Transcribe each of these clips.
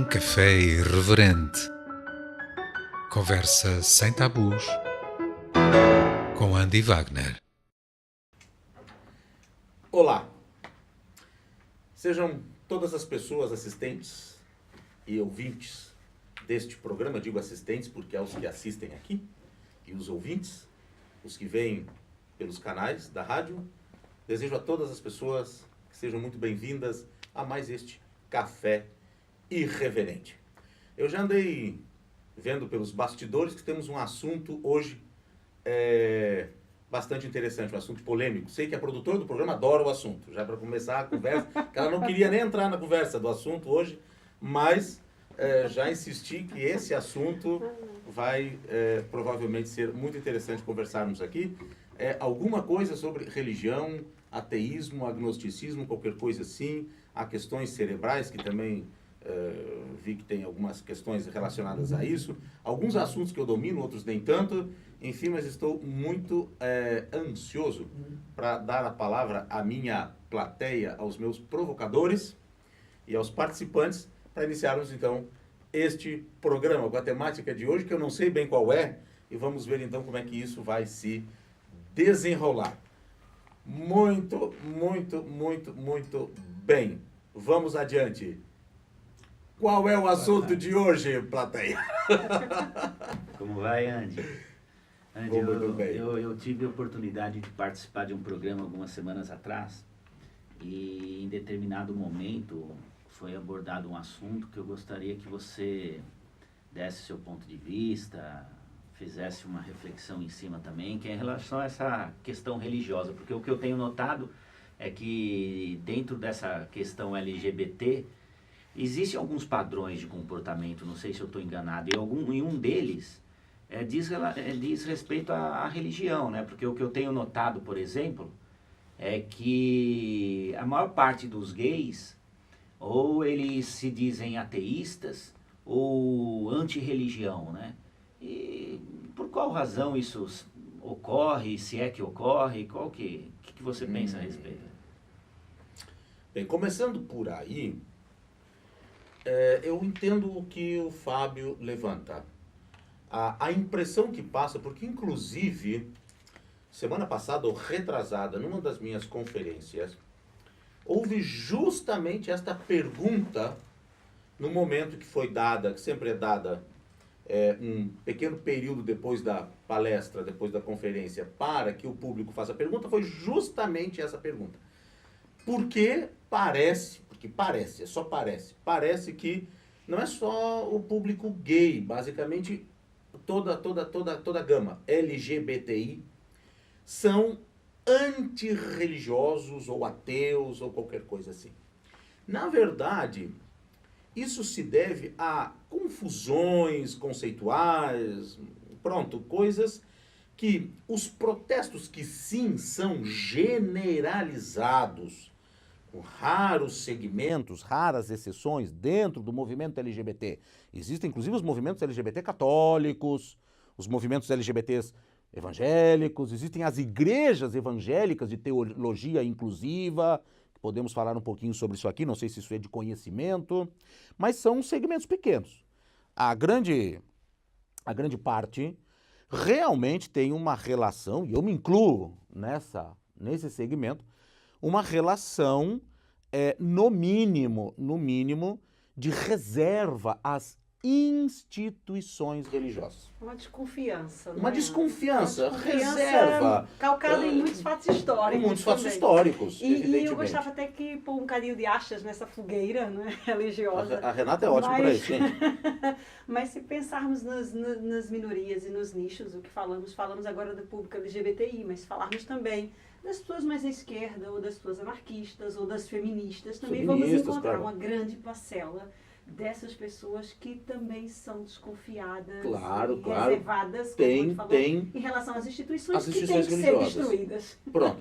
café irreverente. Conversa sem tabus com Andy Wagner. Olá, sejam todas as pessoas assistentes e ouvintes deste programa, digo assistentes porque é os que assistem aqui, e os ouvintes, os que vêm pelos canais da rádio, desejo a todas as pessoas que sejam muito bem-vindas a mais este Café Irreverente. Eu já andei vendo pelos bastidores que temos um assunto hoje bastante interessante, um assunto polêmico. Sei que a produtora do programa adora o assunto, já para começar a conversa, que ela não queria nem entrar na conversa do assunto hoje, mas já insisti que esse assunto vai provavelmente ser muito interessante conversarmos aqui. Alguma coisa sobre religião, ateísmo, agnosticismo, qualquer coisa assim. Há questões cerebrais que também vi que tem algumas questões relacionadas a isso. Alguns assuntos que eu domino, outros nem tanto. Enfim, mas estou muito ansioso para dar a palavra à minha plateia, aos meus provocadores e aos participantes, para iniciarmos então este programa com a temática de hoje, que eu não sei bem qual é, e vamos ver então como é que isso vai se desenrolar. Muito bem. Vamos adiante. Qual é o assunto de hoje, plateia? Como vai, Andy? Andy, Muito bem. eu tive a oportunidade de participar de um programa algumas semanas atrás e em determinado momento foi abordado um assunto que eu gostaria que você desse seu ponto de vista, fizesse uma reflexão em cima também, que é em relação a essa questão religiosa, porque o que eu tenho notado é que dentro dessa questão LGBT existem alguns padrões de comportamento, não sei se eu estou enganado, e um deles diz respeito à religião, né? Porque o que eu tenho notado, por exemplo, é que a maior parte dos gays, ou eles se dizem ateístas, ou anti-religião, né? E por qual razão isso ocorre, se é que ocorre, o que você pensa a respeito? Bem, começando por aí, eu entendo o que o Fábio levanta. A impressão que passa, porque inclusive, semana passada ou retrasada, numa das minhas conferências, houve justamente esta pergunta no momento que foi dada, que sempre é dada um pequeno período depois da palestra, depois da conferência, para que o público faça a pergunta, foi justamente essa pergunta. Porque parece, é só parece que não é só o público gay, basicamente toda a gama LGBTI são antirreligiosos ou ateus ou qualquer coisa assim. Na verdade, isso se deve a confusões conceituais, coisas que os protestos que sim são generalizados, com raros segmentos, raras exceções dentro do movimento LGBT. Existem inclusive os movimentos LGBT católicos, os movimentos LGBTs evangélicos, existem as igrejas evangélicas de teologia inclusiva, podemos falar um pouquinho sobre isso aqui, não sei se isso é de conhecimento, mas são segmentos pequenos. A grande parte realmente tem uma relação, e eu me incluo nesse segmento, uma relação, no mínimo, de reserva às instituições religiosas. Uma desconfiança. Uma né? desconfiança, Uma desconfiança reserva. calcada em muitos fatos históricos. Muitos fatos também. históricos, E evidentemente. eu gostava até que pôr um bocadinho de achas nessa fogueira, né, religiosa. A Renata é ótima para isso, gente. Mas se pensarmos nas minorias e nos nichos, o que falamos agora do público LGBTI, mas se falarmos também das pessoas mais à esquerda, ou das pessoas anarquistas, ou das feministas, também vamos encontrar claro. uma grande parcela dessas pessoas que também são desconfiadas Claro, e claro. reservadas, como Tem, falou, tem. em relação às instituições, As que instituições têm que religiosas. ser destruídas. Pronto.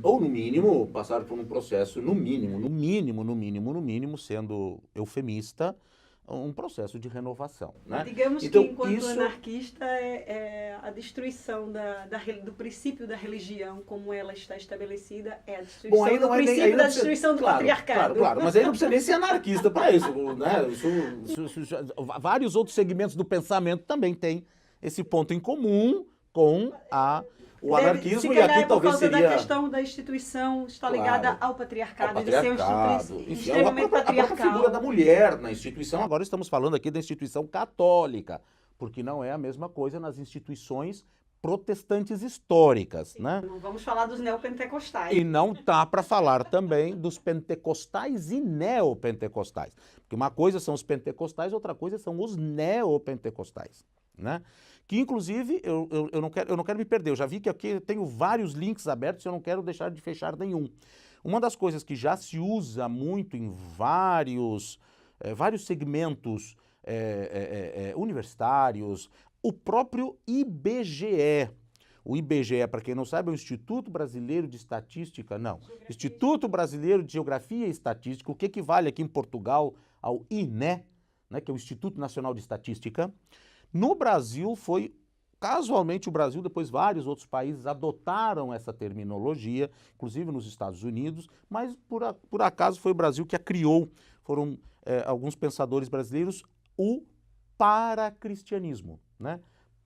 Ou no mínimo, passar por um processo, no mínimo, sendo eufemista, um processo de renovação. Né? Digamos então, que, enquanto anarquista, é a destruição do princípio da religião, como ela está estabelecida, é a destruição Bom, aí não do é nem, princípio aí não da precisa, destruição do claro, patriarcado. Claro, mas aí não precisa nem ser anarquista para isso. Né? Vários outros segmentos do pensamento também têm esse ponto em comum com o anarquismo, e aqui talvez seria... da questão da instituição está ligada ao patriarcado, ao de ser extremamente a própria figura da mulher na instituição. Agora estamos falando aqui da instituição católica, porque não é a mesma coisa nas instituições protestantes históricas. Sim, né? Não vamos falar dos neopentecostais. E não dá para falar também dos pentecostais e neopentecostais. Porque uma coisa são os pentecostais, outra coisa são os neopentecostais. Né? Que, inclusive, eu não quero me perder. Eu já vi que aqui eu tenho vários links abertos e eu não quero deixar de fechar nenhum. Uma das coisas que já se usa muito em vários segmentos universitários, o próprio IBGE. O IBGE, para quem não sabe, é o Instituto Brasileiro de Estatística, não. Instituto Brasileiro de Geografia e Estatística, o que equivale aqui em Portugal ao INE, né, que é o Instituto Nacional de Estatística. No Brasil casualmente o Brasil, depois vários outros países adotaram essa terminologia, inclusive nos Estados Unidos, mas por acaso foi o Brasil que a criou. Foram alguns pensadores brasileiros, o paracristianismo, né?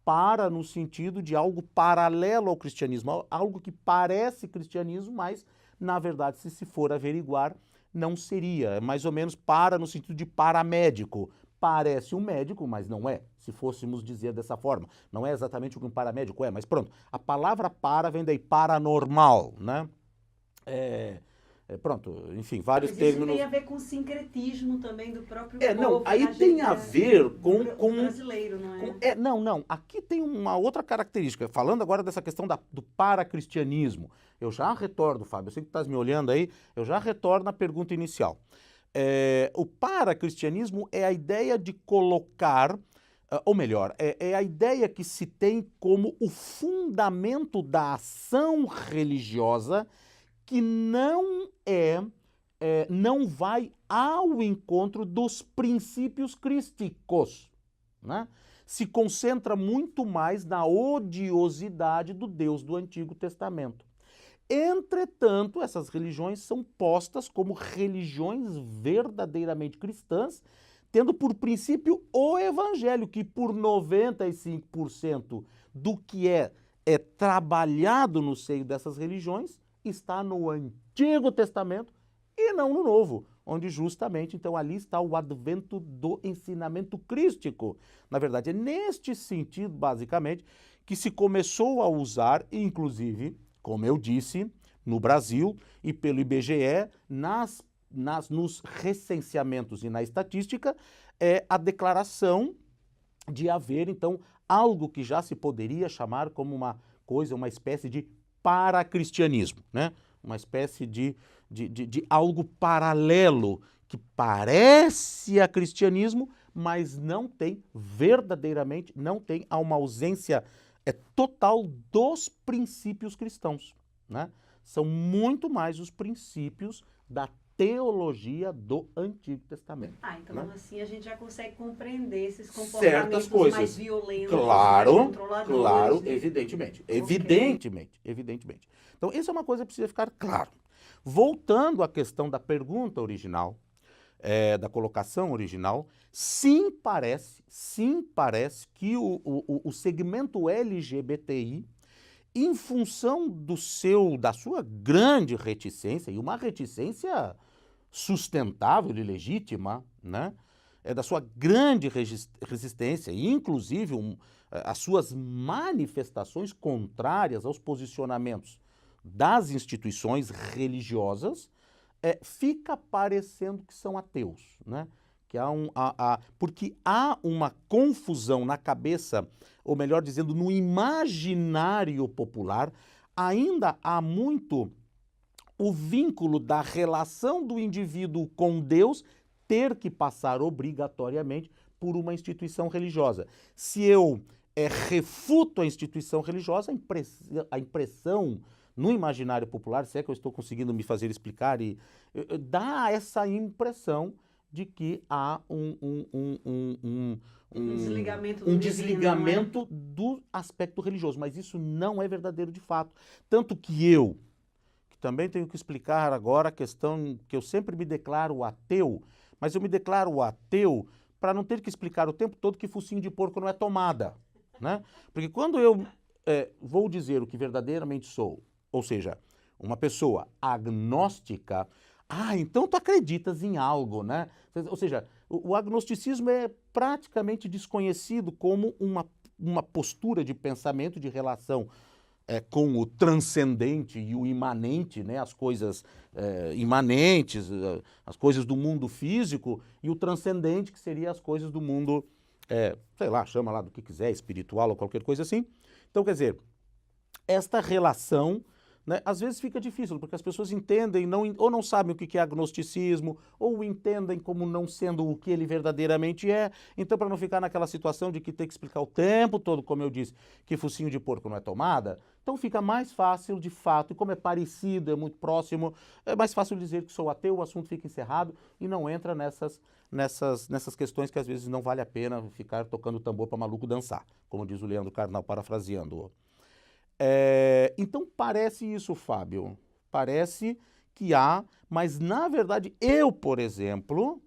Para no sentido de algo paralelo ao cristianismo, algo que parece cristianismo, mas na verdade, se for averiguar, não seria. É mais ou menos para no sentido de paramédico. Parece um médico, mas não é, se fôssemos dizer dessa forma. Não é exatamente o que um paramédico é, mas pronto. A palavra para vem daí, paranormal, né? Pronto, enfim, vários termos. Isso tem a ver com o sincretismo também do próprio povo. Não, aí tem a ver com brasileiro, não é? Não. Aqui tem uma outra característica. Falando agora dessa questão do paracristianismo. Eu já retorno, Fábio, eu sei que tu estás me olhando aí, eu já retorno à pergunta inicial. O paracristianismo é a ideia de colocar, ou melhor, é a ideia que se tem como o fundamento da ação religiosa que não vai ao encontro dos princípios crísticos, né? Se concentra muito mais na odiosidade do Deus do Antigo Testamento. Entretanto, essas religiões são postas como religiões verdadeiramente cristãs, tendo por princípio o Evangelho, que por 95% do que é trabalhado no seio dessas religiões está no Antigo Testamento e não no Novo, onde justamente, então, ali está o advento do ensinamento crístico. Na verdade, é neste sentido, basicamente, que se começou a usar, inclusive, como eu disse, no Brasil e pelo IBGE, nos recenseamentos e na estatística, a declaração de haver, então, algo que já se poderia chamar como uma espécie de paracristianismo, né? Uma espécie de algo paralelo que parece a cristianismo, mas verdadeiramente não tem uma ausência total dos princípios cristãos, né? São muito mais os princípios da teologia do Antigo Testamento. Então né? assim a gente já consegue compreender esses comportamentos mais violentos, claro, mais controladores. Claro, evidentemente. Então, isso é uma coisa que precisa ficar claro. Voltando à questão da pergunta original, da colocação original, sim parece que o segmento LGBTI, em função da sua grande reticência, e uma reticência sustentável e legítima, né? Da sua grande resistência, e inclusive as suas manifestações contrárias aos posicionamentos das instituições religiosas, fica parecendo que são ateus, né? Que porque há uma confusão na cabeça, ou melhor dizendo, no imaginário popular, ainda há muito o vínculo da relação do indivíduo com Deus ter que passar obrigatoriamente por uma instituição religiosa. Se eu refuto a instituição religiosa, a impressão no imaginário popular, se é que eu estou conseguindo me fazer explicar, dá essa impressão de que há um desligamento do um divino, desligamento do aspecto religioso, mas isso não é verdadeiro de fato. Tanto que eu, que também tenho que explicar agora a questão que eu sempre me declaro ateu, mas eu me declaro ateu para não ter que explicar o tempo todo que focinho de porco não é tomada, né? Porque quando eu vou dizer o que verdadeiramente sou, ou seja, uma pessoa agnóstica, então tu acreditas em algo, né? Ou seja, o agnosticismo é praticamente desconhecido como uma postura de pensamento, de relação com o transcendente e o imanente, né? As coisas imanentes, as coisas do mundo físico, e o transcendente, que seria as coisas do mundo, sei lá, chama lá do que quiser, espiritual ou qualquer coisa assim. Então, quer dizer, esta relação, né, às vezes fica difícil, porque as pessoas entendem, ou não sabem o que é agnosticismo, ou entendem como não sendo o que ele verdadeiramente é. Então, para não ficar naquela situação de que tem que explicar o tempo todo, como eu disse, que focinho de porco não é tomada, então fica mais fácil, de fato, e como é parecido, é muito próximo, é mais fácil dizer que sou ateu, o assunto fica encerrado e não entra nessas questões que às vezes não vale a pena ficar tocando tambor para maluco dançar, como diz o Leandro Carnal, parafraseando-o. Então parece isso, Fábio, parece que há, mas na verdade eu, por exemplo,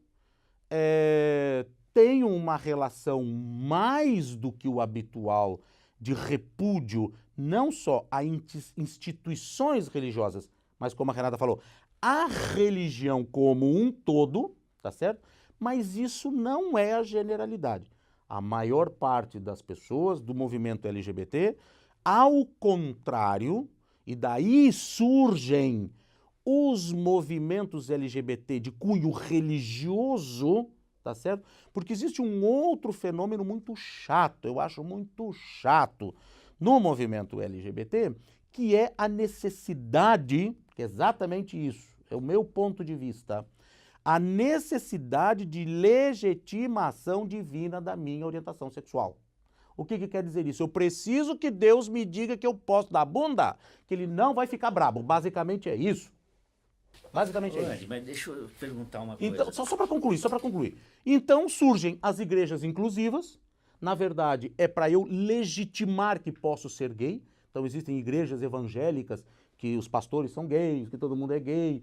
tenho uma relação mais do que o habitual de repúdio, não só a instituições religiosas, mas como a Renata falou, a religião como um todo, tá certo? Mas isso não é a generalidade. A maior parte das pessoas do movimento LGBT, ao contrário, e daí surgem os movimentos LGBT de cunho religioso, tá certo? Porque existe um outro fenômeno muito chato, eu acho muito chato, no movimento LGBT, que é a necessidade, que é exatamente isso, é o meu ponto de vista, a necessidade de legitimação divina da minha orientação sexual. O que quer dizer isso? Eu preciso que Deus me diga que eu posso dar bunda, que ele não vai ficar brabo. Basicamente é isso. Basicamente é isso. Mas deixa eu perguntar uma coisa. Então, só para concluir. Então surgem as igrejas inclusivas. Na verdade, é para eu legitimar que posso ser gay. Então existem igrejas evangélicas que os pastores são gays, que todo mundo é gay,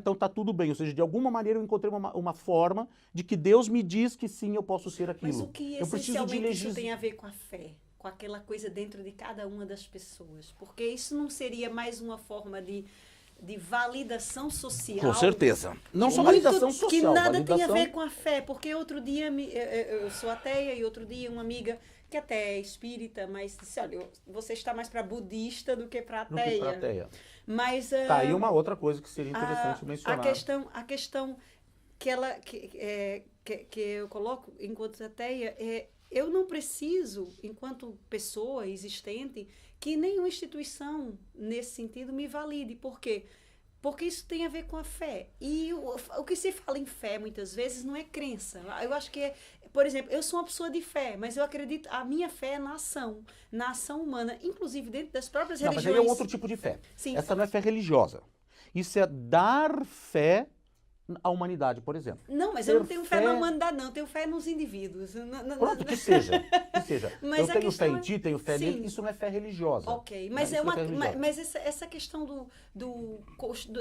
então tá tudo bem. Ou seja, de alguma maneira eu encontrei uma forma de que Deus me diz que sim, eu posso ser aquilo. Mas o que essencialmente isso tem a ver com a fé? Com aquela coisa dentro de cada uma das pessoas? Porque isso não seria mais uma forma de validação social? Com certeza. Não só validação social. Que nada tem a ver com a fé. Porque outro dia, eu sou ateia, e outro dia uma amiga que até é espírita, mas disse, olha, você está mais para budista do que para ateia. Mas tá aí uma outra coisa que seria interessante mencionar. A questão que eu coloco enquanto ateia eu não preciso, enquanto pessoa existente, que nenhuma instituição nesse sentido me valide. Por quê? Porque isso tem a ver com a fé. E o que se fala em fé, muitas vezes, não é crença. Eu acho que por exemplo, eu sou uma pessoa de fé, mas eu acredito, a minha fé é na ação humana, inclusive dentro das próprias religiões. Mas aí é outro tipo de fé. Sim. Essa não é fé religiosa. Isso é dar fé à humanidade, por exemplo. Não, mas eu não tenho fé na humanidade, não. Eu tenho fé nos indivíduos. Pronto, que seja. Mas eu tenho fé em ti, tenho fé nele. Isso não é fé religiosa. Ok, mas, essa questão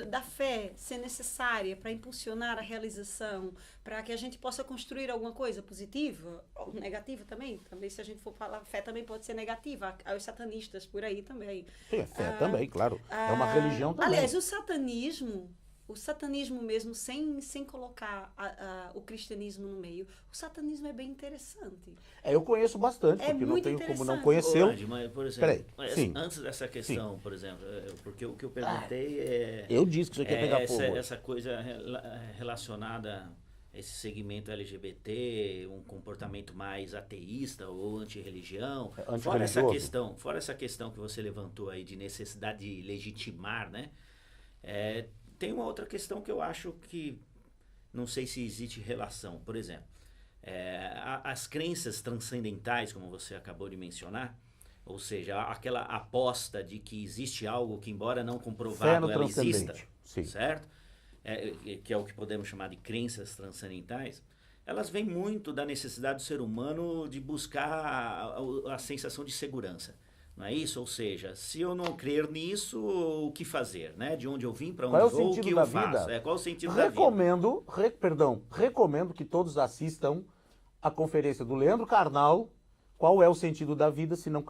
da fé ser necessária para impulsionar a realização, para que a gente possa construir alguma coisa positiva ou negativa também. Também, se a gente for falar, fé também pode ser negativa. Há os satanistas por aí também. Sim, fé também, claro. É uma religião também. Aliás, o satanismo mesmo, sem colocar o cristianismo no meio, o satanismo é bem interessante. Eu conheço bastante, porque não tenho como não conhecê-lo. Por exemplo, sim. Antes dessa questão, por exemplo, porque o que eu perguntei é... Eu disse que você quer pegar fogo. Essa coisa relacionada a esse segmento LGBT, um comportamento mais ateísta ou antirreligião. Fora essa questão que você levantou aí de necessidade de legitimar, né? Tem uma outra questão que eu acho que não sei se existe relação. Por exemplo, as crenças transcendentais, como você acabou de mencionar, ou seja, aquela aposta de que existe algo que, embora não comprovado, ela exista, certo? que é o que podemos chamar de crenças transcendentais, elas vêm muito da necessidade do ser humano de buscar a sensação de segurança. Não é isso? Ou seja, se eu não crer nisso, o que fazer? Né? De onde eu vim, para onde vou, o que eu faço? Qual o sentido da vida? Recomendo que todos assistam a conferência do Leandro Carnal, Qual é o sentido da vida se não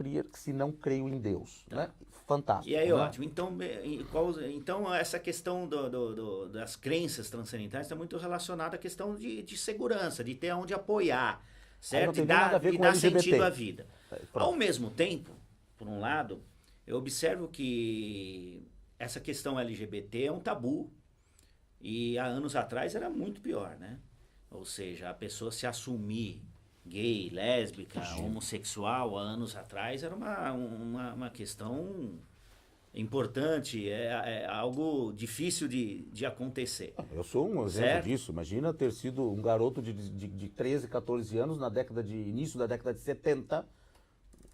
creio em Deus? Tá. Né? Fantástico. E aí, né? ótimo. Então, essa questão das crenças transcendentais está muito relacionada à questão de segurança, de ter onde apoiar, certo? E dar sentido à vida. Pronto. Ao mesmo tempo, por um lado, eu observo que essa questão LGBT é um tabu. E há anos atrás era muito pior, né? Ou seja, a pessoa se assumir gay, lésbica, homossexual, há anos atrás, era uma questão importante, é algo difícil de acontecer. Eu sou um exemplo Certo? disso. Imagina ter sido um garoto de 13, 14 anos na início da década de 70.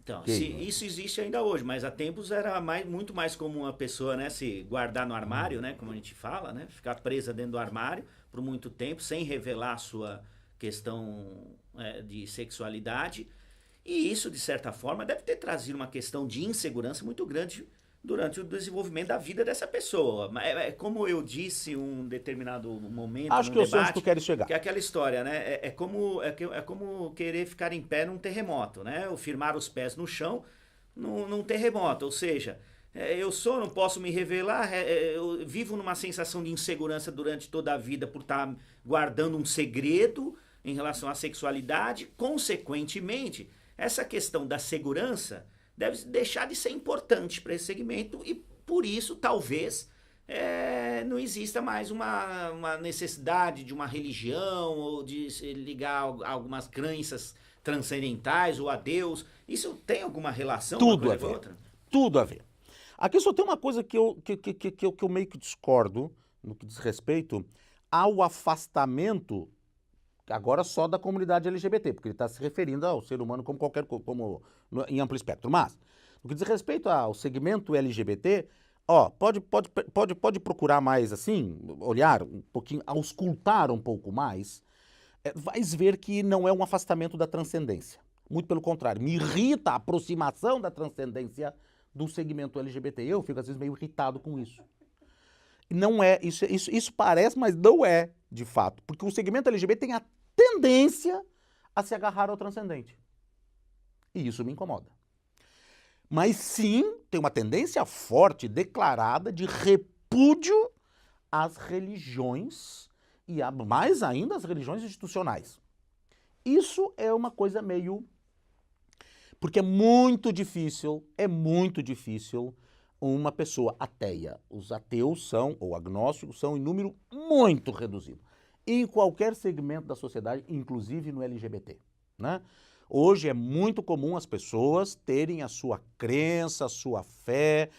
Então, Gay, isso existe ainda hoje, mas há tempos era muito mais comum uma pessoa, né, se guardar no armário, né, como a gente fala, né, ficar presa dentro do armário por muito tempo, sem revelar a sua questão de sexualidade. E isso, de certa forma, deve ter trazido uma questão de insegurança muito grande durante o desenvolvimento da vida dessa pessoa. Como eu disse em um determinado momento Acho no que eu sei onde debate, tu queres chegar. que é aquela história, né? É como querer ficar em pé num terremoto, né? Ou firmar os pés no chão num terremoto. Ou seja, eu não posso me revelar, eu vivo numa sensação de insegurança durante toda a vida por estar guardando um segredo em relação à sexualidade. Consequentemente, essa questão da segurança deve deixar de ser importante para esse segmento e, por isso, talvez não exista mais uma necessidade de uma religião ou de se ligar a algumas crenças transcendentais ou a Deus. Isso tem alguma relação com uma coisa com a outra? Tudo a ver. Aqui só tem uma coisa que eu meio que discordo no que diz respeito ao afastamento, agora só da comunidade LGBT, porque ele está se referindo ao ser humano como em amplo espectro. Mas, no que diz respeito ao segmento LGBT, pode procurar mais assim, olhar um pouquinho, auscultar um pouco mais, vais ver que não é um afastamento da transcendência. Muito pelo contrário, me irrita a aproximação da transcendência do segmento LGBT. Eu fico às vezes meio irritado com isso. Não é, isso parece, mas não é, de fato. Porque o segmento LGBT tem a tendência a se agarrar ao transcendente. E isso me incomoda. Mas sim, tem uma tendência forte, declarada, de repúdio às religiões e mais ainda às religiões institucionais. Isso é uma coisa meio... Porque é muito difícil uma pessoa ateia. Os ateus ou agnósticos são em número muito reduzido. Em qualquer segmento da sociedade, inclusive no LGBT. Né? Hoje é muito comum as pessoas terem a sua crença, a sua fé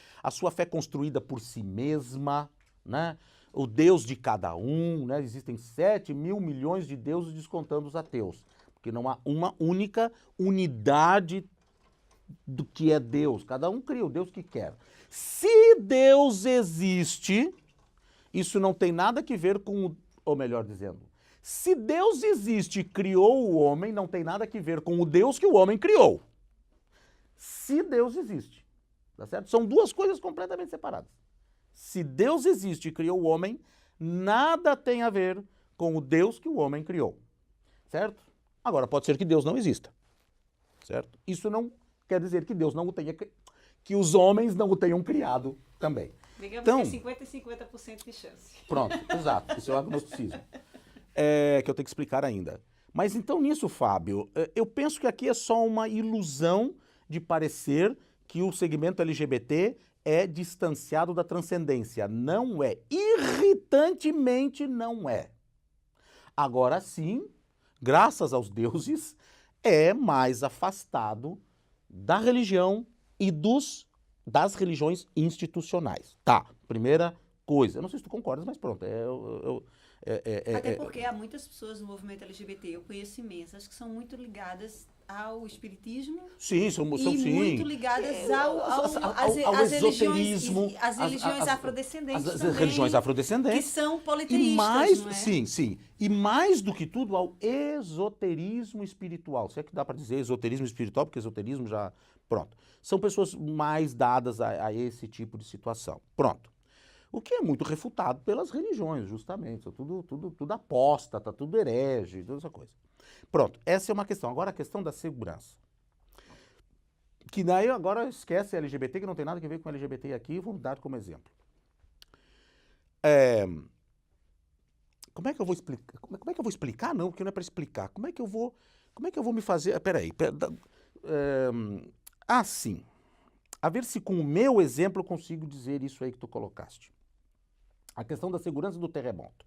construída por si mesma, né? O Deus de cada um, né? Existem 7 mil milhões de deuses descontando os ateus, porque não há uma única unidade do que é Deus. Cada um cria o Deus que quer. Se Deus existe, isso não tem nada a ver com ou melhor dizendo, se Deus existe e criou o homem, não tem nada a ver com o Deus que o homem criou. Se Deus existe, tá certo? São duas coisas completamente separadas. Se Deus existe e criou o homem, nada tem a ver com o Deus que o homem criou, certo? Agora, pode ser que Deus não exista, certo? Isso não quer dizer que Deus não o tenha, que os homens não o tenham criado também. Digamos então, que é 50% e 50% de chance. Pronto, exato. Isso é o agnosticismo. Que eu tenho que explicar ainda. Mas então nisso, Fábio, eu penso que aqui é só uma ilusão de parecer que o segmento LGBT é distanciado da transcendência. Não é. Irritantemente não é. Agora sim, graças aos deuses, é mais afastado da religião e das religiões institucionais. Tá, primeira coisa. Eu não sei se tu concordas, mas pronto. Até porque há muitas pessoas no movimento LGBT, eu conheço imensas, que são muito ligadas ao espiritismo Sim, são e sim. muito ligadas ao esoterismo, às religiões afrodescendentes as também, religiões afrodescendentes. que são E politeístas, mais, não é? sim. E mais do que tudo, ao esoterismo espiritual. Se é que dá para dizer esoterismo espiritual, porque esoterismo já... Pronto. São pessoas mais dadas a esse tipo de situação. Pronto. O que é muito refutado pelas religiões, justamente. Tudo apóstata, tudo herege, toda essa coisa. Pronto. Essa é uma questão. Agora a questão da segurança. Que daí agora esquece LGBT, que não tem nada a ver com LGBT aqui, vamos dar como exemplo. Como é que eu vou explicar? Como é que eu vou explicar? Não, porque não é para explicar. Como é que eu vou me fazer... Peraí. Sim. A ver se com o meu exemplo eu consigo dizer isso aí que tu colocaste. A questão da segurança do terremoto.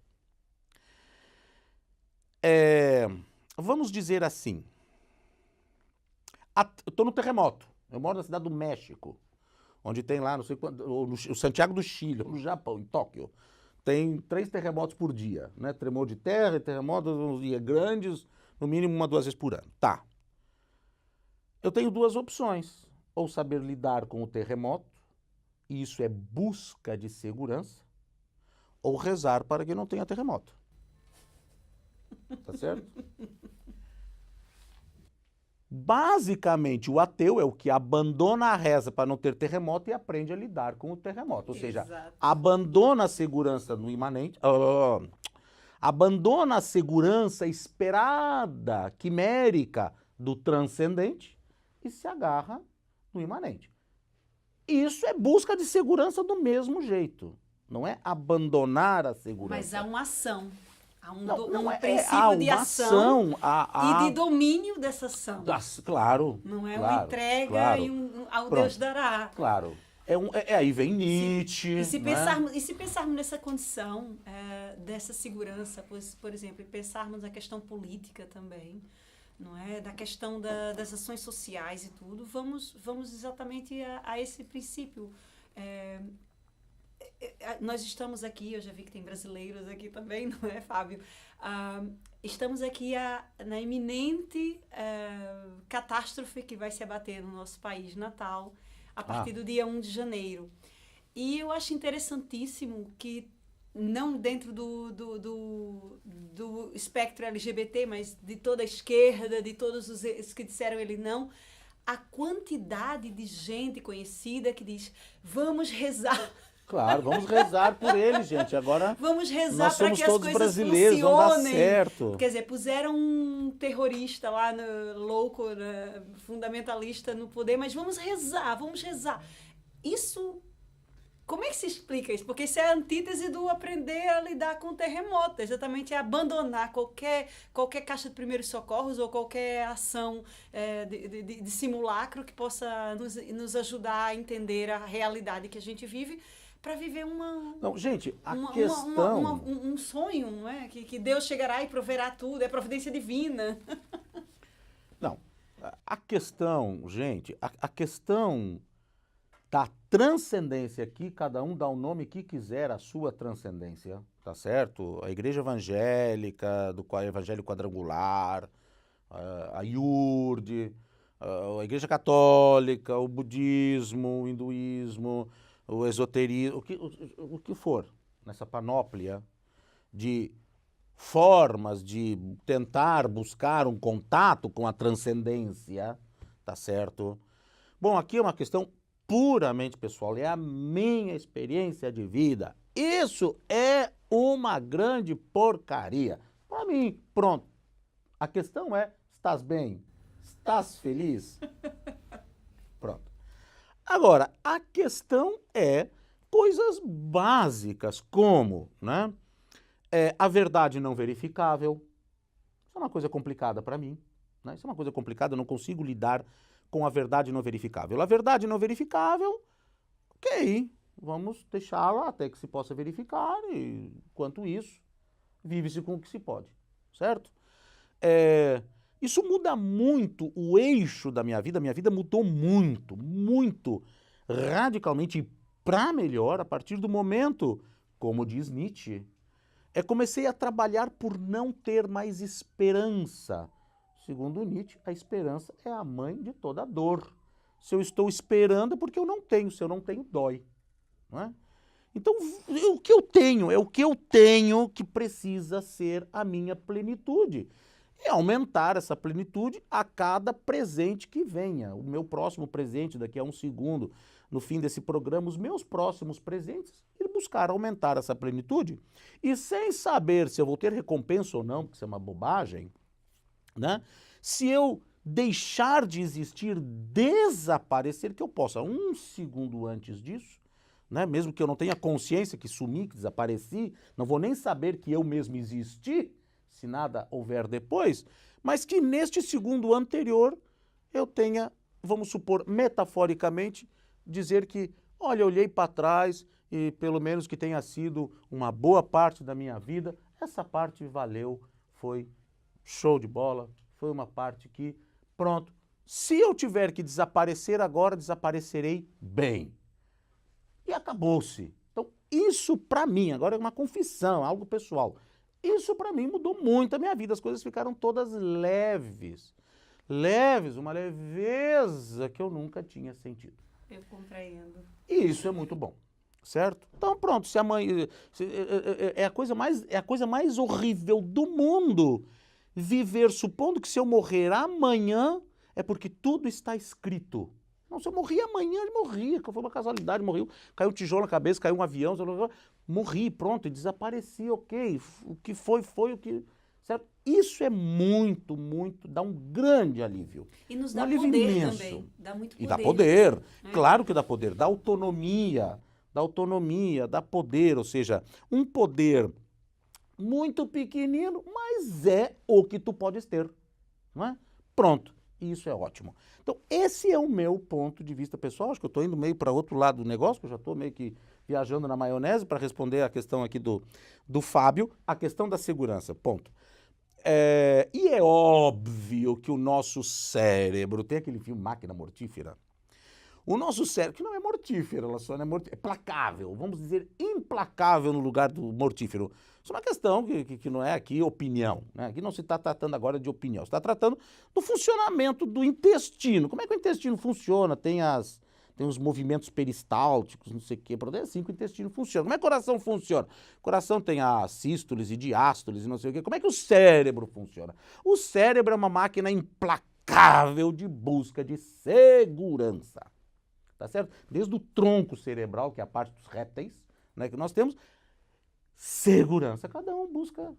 Vamos dizer assim. Eu estou no terremoto. Eu moro na cidade do México, onde tem lá, não sei quanto, o Santiago do Chile, no Japão, em Tóquio. Tem 3 terremotos por dia, né? Tremor de terra e terremotos grandes, no mínimo 1 a 2 vezes por ano. Tá. Eu tenho 2 opções. Ou saber lidar com o terremoto, e isso é busca de segurança, ou rezar para que não tenha terremoto. Tá certo? Basicamente, o ateu é o que abandona a reza para não ter terremoto e aprende a lidar com o terremoto. Ou seja, Exato. abandona a segurança no imanente, abandona a segurança esperada, quimérica do transcendente e se agarra no imanente. Isso é busca de segurança do mesmo jeito. Não é abandonar a segurança. Mas há uma ação. Há um Há princípio de uma ação e de domínio dessa ação. Claro. Não é claro, uma entrega claro. ao Pronto. Deus dará. Claro. Aí vem Nietzsche. E se né? pensarmos nessa condição dessa segurança, por exemplo, e pensarmos na questão política também, não é? Da questão das ações sociais e tudo, vamos exatamente a esse princípio. Nós estamos aqui, eu já vi que tem brasileiros aqui também, não é, Fábio? Estamos aqui na iminente catástrofe que vai se abater no nosso país natal a partir do dia 1 de janeiro. E eu acho interessantíssimo que, não dentro do espectro LGBT, mas de toda a esquerda, de todos os que disseram ele não, a quantidade de gente conhecida que diz, vamos rezar. Claro, vamos rezar por ele, gente. Agora vamos rezar para que as coisas brasileiros, vão dar certo. Quer dizer, puseram um terrorista lá, louco, fundamentalista no poder, mas vamos rezar. Isso... Como é que se explica isso? Porque isso é a antítese do aprender a lidar com o terremoto. Exatamente, é abandonar qualquer caixa de primeiros socorros ou qualquer ação de simulacro que possa nos ajudar a entender a realidade que a gente vive para viver Não, gente, questão... um sonho, não é? Que Deus chegará e proverá tudo, é providência divina. Não, a questão, gente, a questão... da transcendência aqui, cada um dá o nome que quiser à sua transcendência, tá certo? A igreja evangélica, do evangelho quadrangular, a IURD, a igreja católica, o budismo, o hinduísmo, o esoterismo, o que for, nessa panóplia de formas de tentar buscar um contato com a transcendência, tá certo? Bom, aqui é uma questão puramente pessoal, é a minha experiência de vida. Isso é uma grande porcaria. Para mim, pronto. A questão é, estás bem? Estás feliz? Pronto. Agora, a questão é coisas básicas, como, né, a verdade não verificável. Isso é uma coisa complicada para mim, né? Isso é uma coisa complicada, eu não consigo lidar com a verdade não verificável. A verdade não verificável, ok, vamos deixá-la até que se possa verificar e, enquanto isso, vive-se com o que se pode, certo? Isso muda muito o eixo da minha vida mudou muito, muito, radicalmente para melhor a partir do momento, como diz Nietzsche, comecei a trabalhar por não ter mais esperança Segundo Nietzsche, a esperança é a mãe de toda dor. Se eu estou esperando é porque eu não tenho, se eu não tenho, dói. Não é? Então, o que eu tenho é o que eu tenho que precisa ser a minha plenitude. E aumentar essa plenitude a cada presente que venha. O meu próximo presente daqui a um segundo, no fim desse programa, os meus próximos presentes, e buscar aumentar essa plenitude. E sem saber se eu vou ter recompensa ou não, porque isso é uma bobagem, né? Se eu deixar de existir, desaparecer, que eu possa, um segundo antes disso, né? Mesmo que eu não tenha consciência que sumi, que desapareci, não vou nem saber que eu mesmo existi, se nada houver depois, mas que neste segundo anterior eu tenha, vamos supor, metaforicamente, dizer que, olha, eu olhei para trás e pelo menos que tenha sido uma boa parte da minha vida, essa parte valeu, foi show de bola, foi uma parte que, pronto, se eu tiver que desaparecer agora, desaparecerei bem. E acabou-se. Então, isso para mim, agora é uma confissão, algo pessoal. Isso para mim mudou muito a minha vida, as coisas ficaram todas leves. Leves, uma leveza que eu nunca tinha sentido. Eu compreendo. E isso é muito bom, certo? Então pronto, se amanhã é a coisa mais horrível do mundo viver supondo que se eu morrer amanhã é porque tudo está escrito. Não, se eu morri amanhã, eu morri, foi uma casualidade, morri, caiu um tijolo na cabeça, caiu um avião, morri, pronto, e desapareci, ok, o que foi o que, certo? Isso é muito, dá um grande alívio. E nos Um dá alívio poder imenso. também, dá muito poder. E dá poder, claro que dá poder, dá autonomia, dá poder, ou seja, um poder muito pequenino, mas é o que tu podes ter, não é? Pronto. Isso é ótimo. Então, esse é o meu ponto de vista pessoal. Acho que eu estou indo meio para outro lado do negócio, que eu já estou meio que viajando na maionese para responder a questão aqui do Fábio, a questão da segurança. Ponto. E é óbvio que o nosso cérebro, tem aquele filme Máquina Mortífera, o nosso cérebro, que não é mortífero, ela só não é mortífero, é placável, vamos dizer implacável no lugar do mortífero. Isso é uma questão que não é aqui opinião, né? Aqui não se está tratando agora de opinião, se está tratando do funcionamento do intestino. Como é que o intestino funciona? Tem os movimentos peristálticos, não sei o quê, é assim que o intestino funciona. Como é que o coração funciona? O coração tem as sístoles e diástoles e não sei o quê. Como é que o cérebro funciona? O cérebro é uma máquina implacável de busca de segurança. Tá certo? Desde o tronco cerebral, que é a parte dos répteis, né, que nós temos, segurança. Cada um busca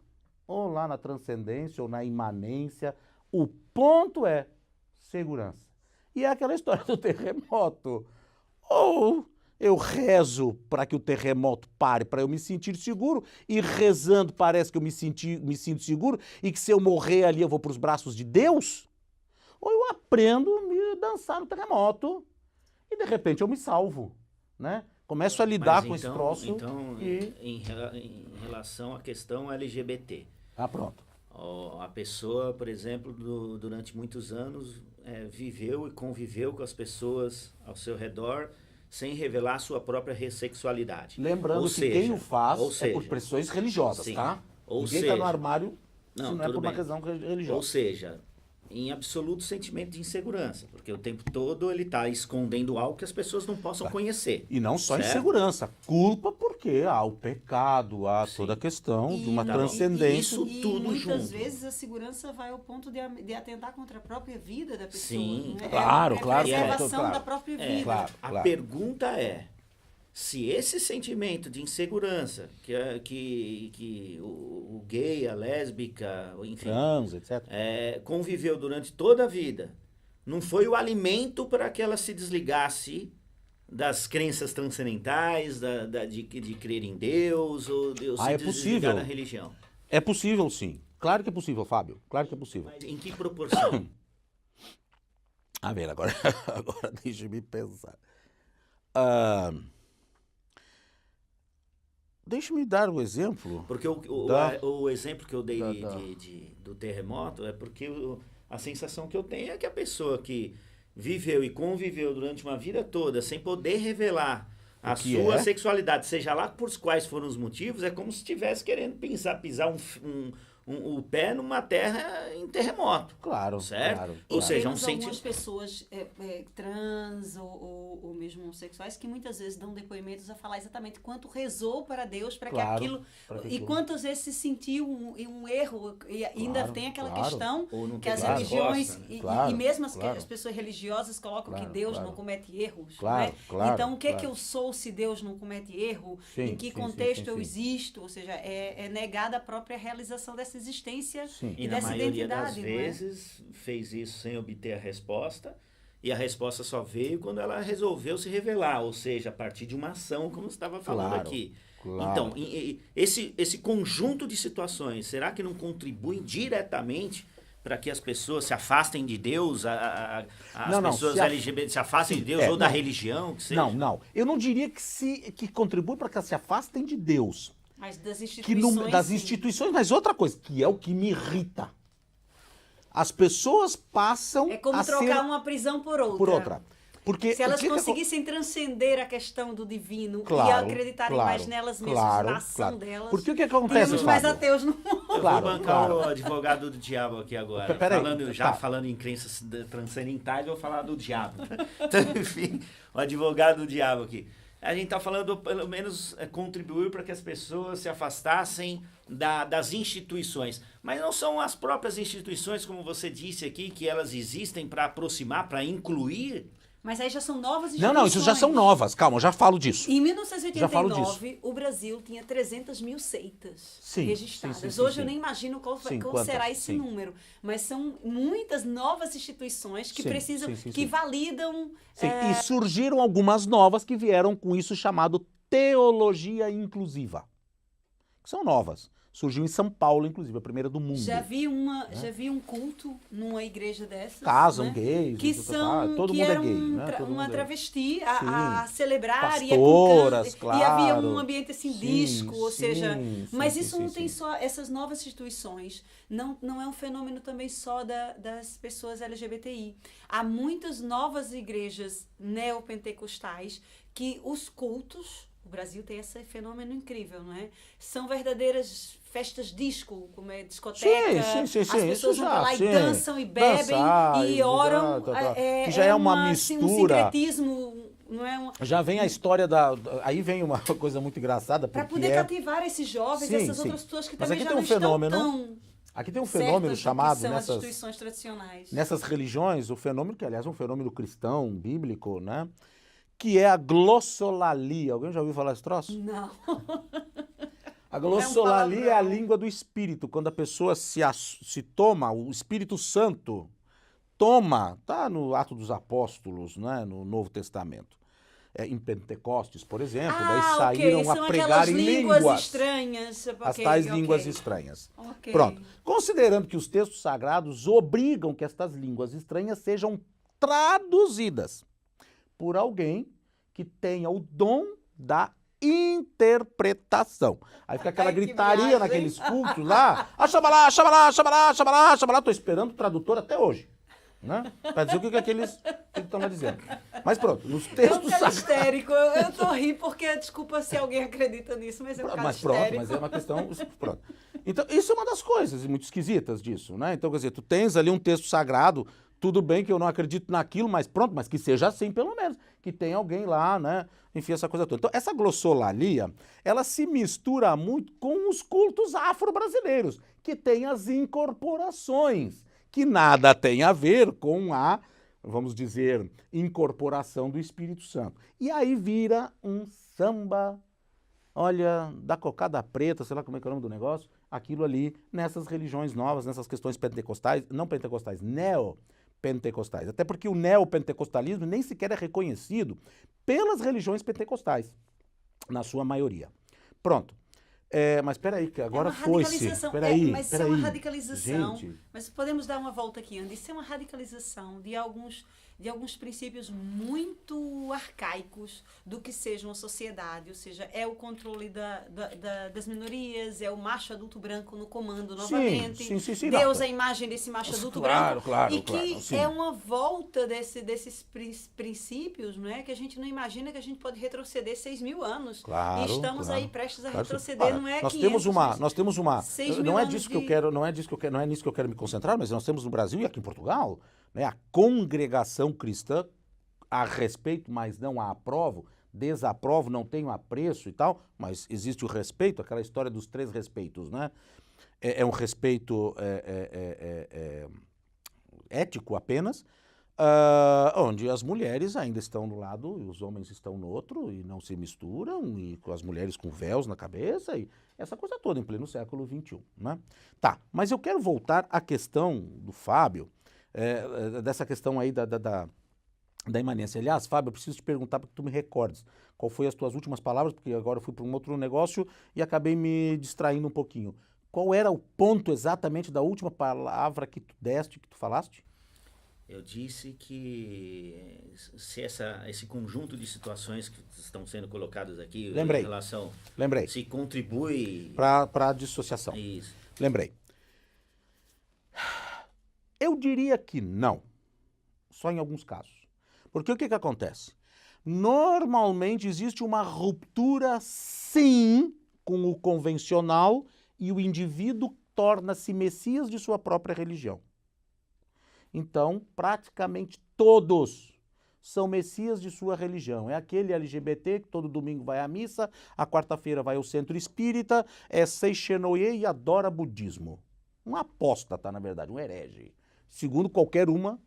ou lá na transcendência ou na imanência. O ponto é segurança. E é aquela história do terremoto. Ou eu rezo para que o terremoto pare, para eu me sentir seguro, e rezando parece que eu me sinto seguro, e que se eu morrer ali eu vou para os braços de Deus, ou eu aprendo a me dançar no terremoto, e de repente eu me salvo, né? Começo a lidar com esse troço. Então, em relação à questão LGBT. Ah, pronto. A pessoa, por exemplo, durante muitos anos, viveu e conviveu com as pessoas ao seu redor sem revelar sua própria ressexualidade. Lembrando que quem o faz é por pressões religiosas, sim, tá? Ninguém está no armário se não é por uma questão religiosa. Ou seja, em absoluto sentimento de insegurança, porque o tempo todo ele está escondendo algo que as pessoas não possam conhecer. E não só certo? Insegurança, culpa porque há o pecado, há toda a questão de uma transcendência. Isso tudo muitas junto. Muitas vezes a segurança vai ao ponto de atentar contra a própria vida da pessoa. Sim, né? claro, claro. A preservação claro. da própria vida. Claro. A pergunta é, se esse sentimento de insegurança que o gay, a lésbica, enfim, trans, etc. Conviveu durante toda a vida, não foi o alimento para que ela se desligasse das crenças transcendentais, de crer em Deus, ou de se desligar da religião? É possível, sim. Claro que é possível, Fábio. Claro que é possível. Mas em que proporção? A ver, agora deixa-me pensar. Deixa-me dar um exemplo. Porque o exemplo que eu dei do terremoto é porque a sensação que eu tenho é que a pessoa que viveu e conviveu durante uma vida toda sem poder revelar a sua sexualidade, seja lá por quais foram os motivos, é como se estivesse querendo pisar o pé numa terra em terremoto. Claro, Certo? claro. Ou E seja, temos um algumas sentido... pessoas trans ou mesmo homossexuais que muitas vezes dão depoimentos a falar exatamente quanto rezou para Deus para Claro, que aquilo... para que E aquilo- quantas vezes se sentiu um erro. E ainda Claro, tem aquela claro. questão Ou não que tem as Claro. religiões... resposta, né? Claro, e mesmo claro. as pessoas religiosas colocam Claro, que Deus claro. não comete erros. Claro, Né? claro, Então, o que é que claro. eu sou se Deus não comete erro? Sim, Em que sim, sim, contexto sim, eu sim. existo? Ou seja, é negada a própria realização dessa existência Sim. E e na dessa maioria das identidade. Não é? vezes fez isso sem obter a resposta, e a resposta só veio quando ela resolveu se revelar, ou seja, a partir de uma ação, como você estava falando Claro, aqui. claro. Então, esse conjunto de situações, será que não contribuem diretamente para que as pessoas se afastem de Deus, as Não, pessoas LGBT se afastem de Deus, ou da não. religião, que seja? Não. Eu não diria que contribui para que elas se afastem de Deus. Mas das Que instituições, das sim. instituições, mas outra coisa, que é o que me irrita. As pessoas passam É como a trocar ser uma prisão por outra. por outra. Porque Se elas o que conseguissem transcender a questão do divino Claro, e acreditarem claro, mais nelas mesmas, claro, na ação claro. delas, Porque o que acontece, tínhamos mais Fábio? ateus no mundo. Eu Claro, vou bancar claro. o advogado do diabo aqui agora. Peraí, tá. Falando em crenças transcendentais, eu vou falar do diabo. Então, enfim, o advogado do diabo aqui. A gente está falando, pelo menos, contribuir para que as pessoas se afastassem das instituições. Mas não são as próprias instituições, como você disse aqui, que elas existem para aproximar, para incluir? Mas aí já são novas instituições. Não, isso já são novas. Calma, eu já falo disso. Em Já falo 1989, o Brasil tinha 300 mil seitas Sim, registradas. sim, sim, Hoje sim. eu nem imagino qual Sim, será quantas? esse Sim. número. Mas são muitas novas instituições que Sim, precisam, sim, que validam... Sim, e surgiram algumas novas que vieram com isso chamado teologia inclusiva. Que são novas. Surgiu em São Paulo, inclusive, a primeira do mundo. Já vi um culto numa igreja dessas. Casam né? gays, Que são todo que mundo é eram gay, né? Todo uma mundo é- travesti a Sim. celebrar Pastoras, e havia claro. um ambiente assim Sim, disco, ou sim, seja, sim, mas sim, isso sim, não tem sim. só essas novas instituições, não é um fenômeno também só das pessoas LGBTI. Há muitas novas igrejas neopentecostais que os cultos, o Brasil tem esse fenômeno incrível, não é? São verdadeiras festas disco, como é discoteca. Sim. As pessoas isso vão já, pra lá sim. e dançam e bebem Dançar, e oram. Que já é uma assim, um mistura. sincretismo, não é? Já vem a história aí vem uma coisa muito engraçada, Para porque poder cativar esses jovens, Sim, essas sim. outras pessoas que Mas também aqui já tem não um fenômeno, estão tão aqui tem um certas fenômeno do que chamado são as instituições tradicionais. nessas religiões, o fenômeno que aliás é um fenômeno cristão, bíblico, né? Que é a glossolalia. Alguém já ouviu falar esse troço? Não. A glossolalia é a palavrão. língua do espírito, quando a pessoa se toma, o Espírito Santo toma, tá no Atos dos Apóstolos, né, no Novo Testamento. Em Pentecostes, por exemplo, daí saíram São a pregar aquelas em línguas estranhas. as tais línguas estranhas. Ok. Pronto. Considerando que os textos sagrados obrigam que estas línguas estranhas sejam traduzidas por alguém que tenha o dom da interpretação. Aí fica aquela Ai, que gritaria viagem. naqueles cultos lá. Xabalá, xabalá, xabalá, xabalá, xabalá. Tô esperando o tradutor até hoje, né? Pra dizer o que eles estão lá dizendo. Mas pronto, nos É um textos cara sagrados... histérico. Eu tô rindo porque, desculpa se alguém acredita nisso, mas é um cara Mas pronto, histérico. mas é uma questão... Pronto. Então, isso é uma das coisas muito esquisitas disso, né? Então, quer dizer, tu tens ali um texto sagrado, tudo bem que eu não acredito naquilo, mas pronto, mas que seja assim pelo menos, que tem alguém lá, né? Enfim, essa coisa toda. Então, essa glossolalia, ela se mistura muito com os cultos afro-brasileiros, que tem as incorporações, que nada tem a ver com a, vamos dizer, incorporação do Espírito Santo. E aí vira um samba, olha, da cocada preta, sei lá como é que é o nome do negócio, aquilo ali, nessas religiões novas, nessas questões pentecostais, não pentecostais, neopentecostais. Até porque o neopentecostalismo nem sequer é reconhecido pelas religiões pentecostais, na sua maioria. Pronto. Mas peraí, que agora é uma foi-se. radicalização. Peraí, Mas isso é peraí. uma radicalização. Gente, Mas podemos dar uma volta aqui, Andy. Isso é uma radicalização de de alguns princípios muito arcaicos do que seja uma sociedade, ou seja, é o controle das minorias, é o macho adulto branco no comando novamente, sim, Deus não. é a imagem desse macho adulto Claro, branco, e claro, que sim. é uma volta desses princípios, não é? Que a gente não imagina que a gente pode retroceder 6.000 anos. Claro, E estamos claro. aí prestes a Claro, retroceder, ora, não é nós 500, temos uma, 6.000 não é anos disso que eu de- quero, não é nisso que eu quero me concentrar, mas nós temos no Brasil e aqui em Portugal, né, a congregação cristã a respeito, mas não a aprovo, desaprovo, não tenho apreço e tal, mas existe o respeito, aquela história dos 3 respeitos, né? É um respeito ético apenas, onde as mulheres ainda estão no lado e os homens estão no outro e não se misturam, e com as mulheres com véus na cabeça e essa coisa toda em pleno século XXI, né? Tá, mas eu quero voltar à questão do Fábio, dessa questão aí da imanência. Aliás, Fábio, eu preciso te perguntar para que tu me recordes qual foi as tuas últimas palavras, porque agora eu fui para um outro negócio e acabei me distraindo um pouquinho. Qual era o ponto exatamente da última palavra que tu deste, que tu falaste? Eu disse que se esse conjunto de situações que estão sendo colocadas aqui Lembrei. em relação Lembrei. se contribui Para a dissociação. isso. Lembrei. Eu diria que não. Só em alguns casos. Porque o que acontece? Normalmente existe uma ruptura, sim, com o convencional e o indivíduo torna-se messias de sua própria religião. Então, praticamente todos são messias de sua religião. É aquele LGBT que todo domingo vai à missa, a quarta-feira vai ao centro espírita, é Seixenoye e adora budismo. Um apóstata, na verdade, um herege. Segundo qualquer uma,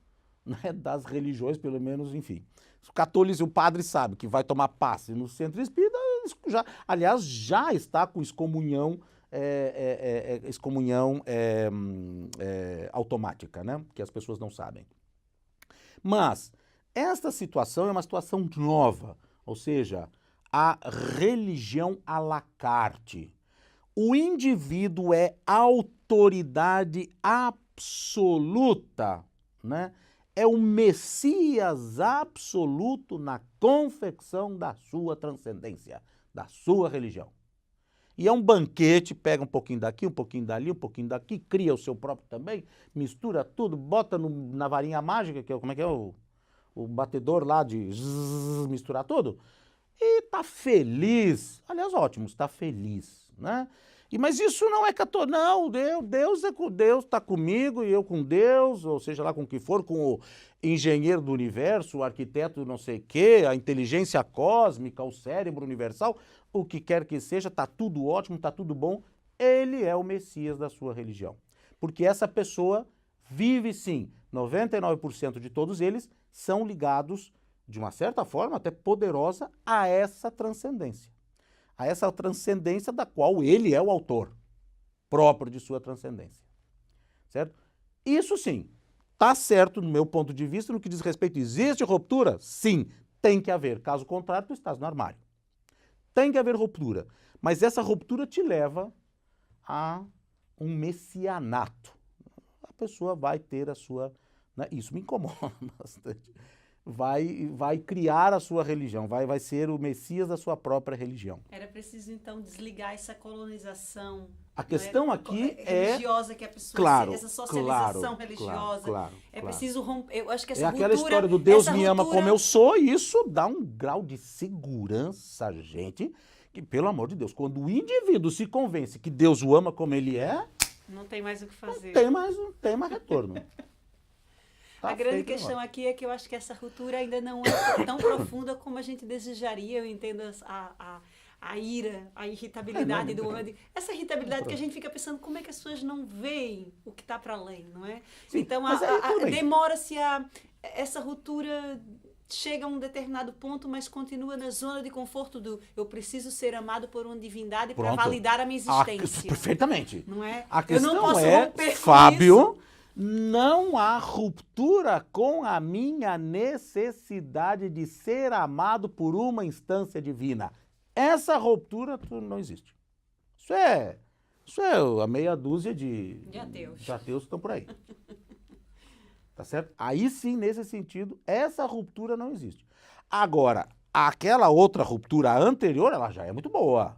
né, das religiões, pelo menos, enfim. Os católicos, o padre sabe que vai tomar passe no centro espírita, aliás, já está com excomunhão, automática, né? Que as pessoas não sabem. Mas esta situação é uma situação nova, ou seja, a religião à la carte. O indivíduo é autoridade absoluta, né? É o Messias absoluto na confecção da sua transcendência, da sua religião. E é um banquete, pega um pouquinho daqui, um pouquinho dali, um pouquinho daqui, cria o seu próprio também, mistura tudo, bota na varinha mágica, que é, como é que é o batedor lá de misturar tudo, e tá feliz. Aliás, ótimo, está feliz, né? Mas isso não é católico, não, Deus está comigo e eu com Deus, ou seja lá com o que for, com o engenheiro do universo, o arquiteto não sei o quê, a inteligência cósmica, o cérebro universal, o que quer que seja, está tudo ótimo, está tudo bom, ele é o Messias da sua religião. Porque essa pessoa vive sim, 99% de todos eles são ligados, de uma certa forma até poderosa, a essa transcendência. A essa transcendência da qual ele é o autor próprio de sua transcendência. Certo? Isso sim, está certo no meu ponto de vista no que diz respeito. Existe ruptura? Sim, tem que haver. Caso contrário, tu estás no armário. Tem que haver ruptura. Mas essa ruptura te leva a um messianato. A pessoa vai ter a sua... Né? Isso me incomoda bastante. Vai criar a sua religião, vai ser o Messias da sua própria religião. Era preciso, então, desligar essa colonização. A questão aqui é... religiosa que a pessoa... Claro, essa socialização claro, religiosa. claro, é preciso romper... Eu acho que essa é aquela ruptura, história do Deus essa me ama ruptura- como eu sou, e isso dá um grau de segurança, gente, que, pelo amor de Deus, quando o indivíduo se convence que Deus o ama como ele é, Não tem mais o que fazer. não tem mais retorno. Tá A grande feito o questão negócio. aqui é que eu acho que essa ruptura ainda não é tão profunda como a gente desejaria. Eu entendo a ira, a irritabilidade do homem. Essa irritabilidade que a gente fica pensando como é que as pessoas não veem o que está para além, não é? Sim, Então, mas aí tudo bem. demora-se essa ruptura chega a um determinado ponto, mas continua na zona de conforto do eu preciso ser amado por uma divindade para Pronto. validar a minha existência. Perfeitamente. Não é? A Eu não questão posso é, romper com Fábio, isso. não há ruptura com a minha necessidade de ser amado por uma instância divina. Essa ruptura não existe. Isso é a meia dúzia de De ateus. de ateus que estão por aí. Tá certo? Aí sim, nesse sentido, essa ruptura não existe. Agora, aquela outra ruptura anterior, ela já é muito boa.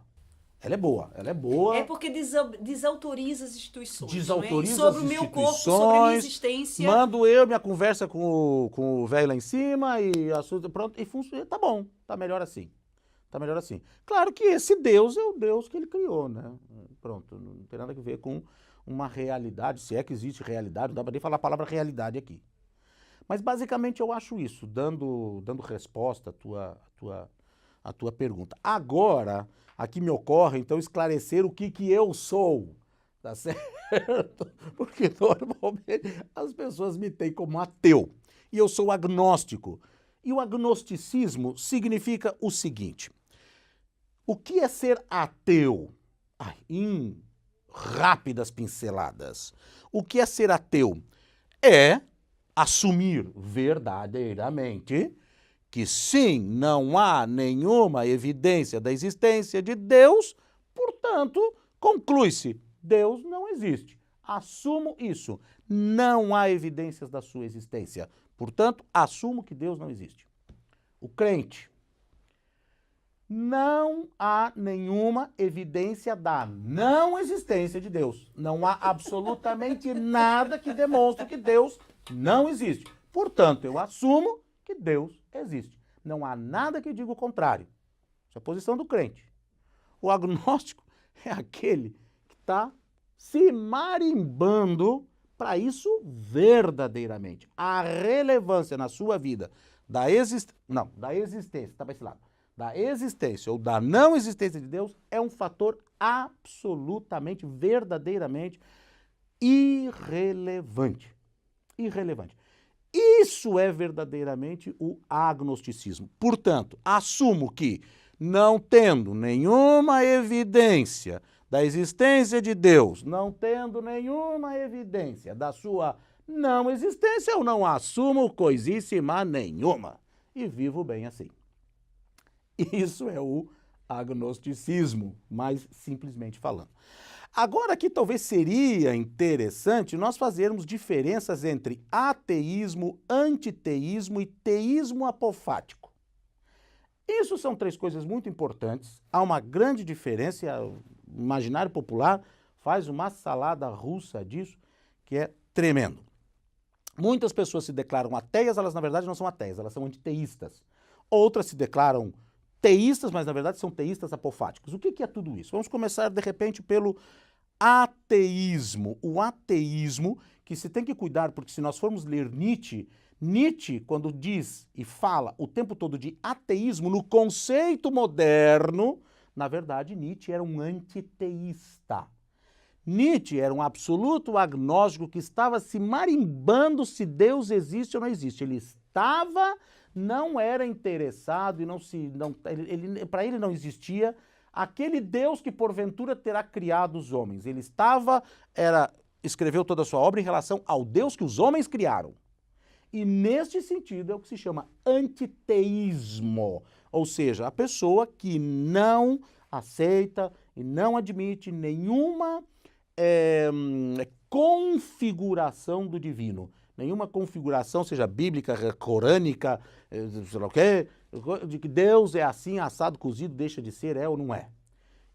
Ela é boa, ela é boa. É porque desautoriza as instituições. Desautoriza não é? E sobre as o meu corpo, sobre a minha instituições, existência. Mando eu minha conversa com o velho lá em cima e assunto, pronto, e funciona. Tá bom, tá melhor assim. Tá melhor assim. Claro que esse Deus é o Deus que ele criou, né? Pronto, não tem nada a ver com uma realidade, se é que existe realidade, não dá pra nem falar a palavra realidade aqui. Mas basicamente eu acho isso, dando resposta à tua pergunta. Agora, aqui me ocorre, então, esclarecer o que eu sou, tá certo? Porque normalmente as pessoas me têm como ateu e eu sou agnóstico. E o agnosticismo significa o seguinte: o que é ser ateu? Em rápidas pinceladas. O que é ser ateu? É assumir verdadeiramente que sim, não há nenhuma evidência da existência de Deus, portanto, conclui-se, Deus não existe. Assumo isso. Não há evidências da sua existência. Portanto, assumo que Deus não existe. O crente. Não há nenhuma evidência da não existência de Deus. Não há absolutamente nada que demonstre que Deus não existe. Portanto, eu assumo que Deus existe. Não há nada que diga o contrário. Essa é a posição do crente. O agnóstico é aquele que está se marimbando para isso verdadeiramente. A relevância na sua vida da existência, tá para esse lado, da existência ou da não existência de Deus é um fator absolutamente, verdadeiramente irrelevante. Irrelevante. Isso é verdadeiramente o agnosticismo. Portanto, assumo que, não tendo nenhuma evidência da existência de Deus, não tendo nenhuma evidência da sua não existência, eu não assumo coisíssima nenhuma. E vivo bem assim. Isso é o agnosticismo, mais simplesmente falando. Agora aqui talvez seria interessante nós fazermos diferenças entre ateísmo, antiteísmo e teísmo apofático. Isso são três coisas muito importantes. Há uma grande diferença, o imaginário popular faz uma salada russa disso, que é tremendo. Muitas pessoas se declaram ateias, elas na verdade não são ateias, elas são antiteístas. Outras se declaram teístas, mas na verdade são teístas apofáticos. O que é tudo isso? Vamos começar de repente pelo ateísmo. O ateísmo, que se tem que cuidar, porque se nós formos ler Nietzsche, quando diz e fala o tempo todo de ateísmo no conceito moderno, na verdade Nietzsche era um antiteísta. Nietzsche era um absoluto agnóstico que estava se marimbando se Deus existe ou não existe. Ele estava, não era interessado e para ele não existia aquele Deus que porventura terá criado os homens. Ele escreveu toda a sua obra em relação ao Deus que os homens criaram. E neste sentido é o que se chama antiteísmo, ou seja, a pessoa que não aceita e não admite nenhuma configuração do divino, nenhuma configuração, seja bíblica, corânica, sei lá o quê, de que Deus é assim, assado, cozido, deixa de ser, é ou não é.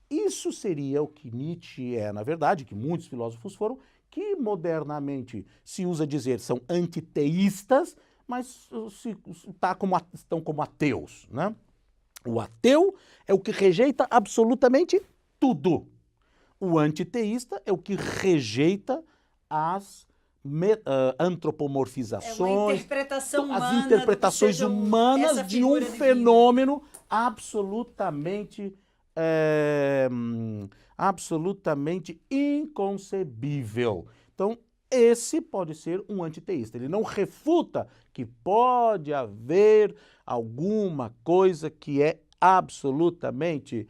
Isso seria o que Nietzsche é, na verdade, que muitos filósofos foram, que modernamente se usa dizer são antiteístas, mas estão como ateus, né? O ateu é o que rejeita absolutamente tudo. O antiteísta é o que rejeita as antropomorfizações, as interpretações humanas de um fenômeno absolutamente inconcebível. Então, esse pode ser um antiteísta. Ele não refuta que pode haver alguma coisa que é absolutamente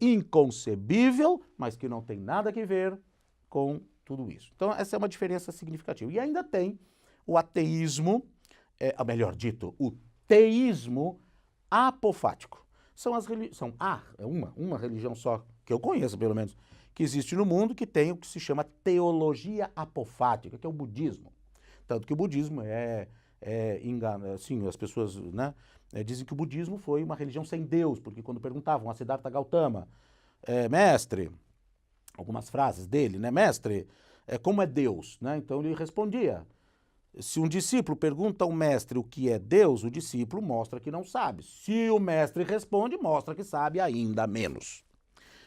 inconcebível, mas que não tem nada a ver com tudo isso. Então, essa é uma diferença significativa. E ainda tem o ateísmo, melhor dito, o teísmo apofático. É uma religião só, que eu conheço pelo menos, que existe no mundo, que tem o que se chama teologia apofática, que é o budismo. Tanto que o budismo engana, assim, as pessoas, né, dizem que o budismo foi uma religião sem Deus, porque quando perguntavam a Siddhartha Gautama, mestre, algumas frases dele, né, mestre, como é Deus? Né? Então ele respondia, se um discípulo pergunta ao mestre o que é Deus, o discípulo mostra que não sabe. Se o mestre responde, mostra que sabe ainda menos.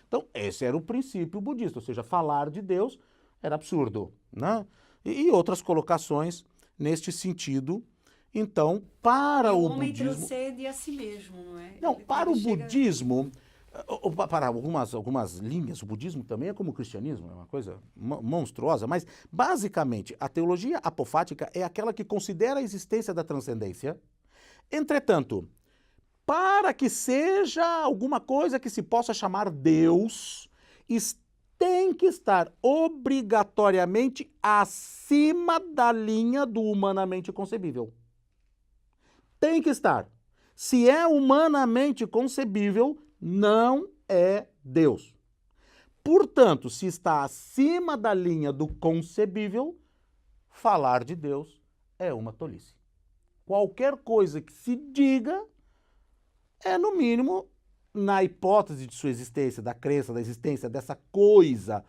Então, esse era o princípio budista, ou seja, falar de Deus era absurdo, né? E outras colocações neste sentido. Então, para o homem budismo... transcende a si mesmo, não é? Não, Ele para o chega- budismo, para algumas linhas, o budismo também é como o cristianismo, é uma coisa monstruosa, mas basicamente a teologia apofática é aquela que considera a existência da transcendência. Entretanto, para que seja alguma coisa que se possa chamar Deus, tem que estar obrigatoriamente acima da linha do humanamente concebível. Tem que estar. Se é humanamente concebível, não é Deus. Portanto, se está acima da linha do concebível, falar de Deus é uma tolice. Qualquer coisa que se diga é, no mínimo, na hipótese de sua existência, da crença, da existência dessa coisa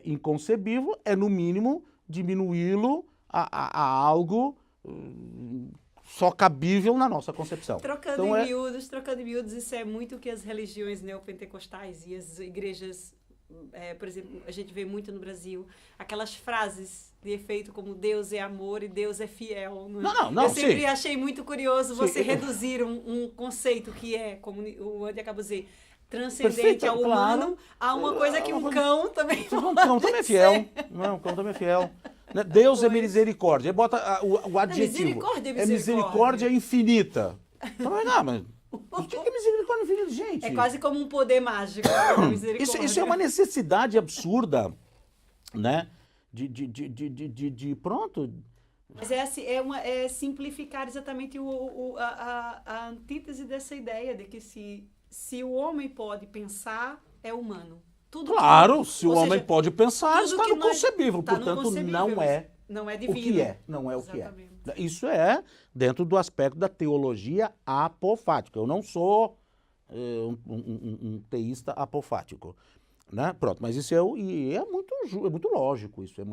inconcebível, é, no mínimo, diminuí-lo a algo só cabível na nossa concepção. Trocando Então, em miúdos, isso é muito o que as religiões neopentecostais e as igrejas, por exemplo, a gente vê muito no Brasil, aquelas frases de efeito como Deus é amor e Deus é fiel. Não, Eu sempre sim. achei muito curioso você Sim. reduzir um conceito que é, como o Andy acabou de dizer, transcendente Perfeito, ao claro. humano, a uma coisa que um cão também Um cão também é fiel. Não, um cão também é fiel. Né? Deus é misericórdia. Aí bota o adjetivo. Misericórdia É misericórdia infinita. Não, mas o que é misericórdia infinita, gente? É quase como um poder mágico. A misericórdia. Isso é uma necessidade absurda, né? De pronto. Mas é simplificar exatamente a antítese dessa ideia de que se o homem pode pensar, é humano. Tudo Claro, se o ou homem seja, pode pensar, tudo está que no nós- concebível. tá no Portanto, concebível, não é não é o divino. que é. Não é o que é. Exatamente. Isso é dentro do aspecto da teologia apofática. Eu não sou um teísta apofático. Né? Pronto, mas isso é muito lógico, isso é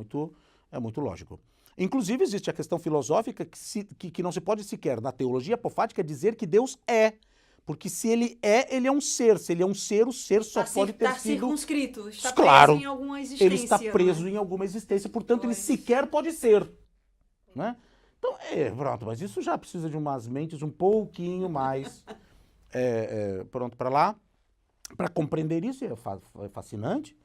muito lógico. Inclusive, existe a questão filosófica que não se pode sequer, na teologia apofática, dizer que Deus é. Porque se ele é um ser. Se ele é um ser, o ser só pode ter Está sido... circunscrito, está Claro, preso em alguma existência. Ele está preso não é? em alguma existência, portanto, ele Pois. sequer pode ser. Né? Então, pronto, mas isso já precisa de umas mentes um pouquinho mais pronto para lá, para compreender isso, é fascinante.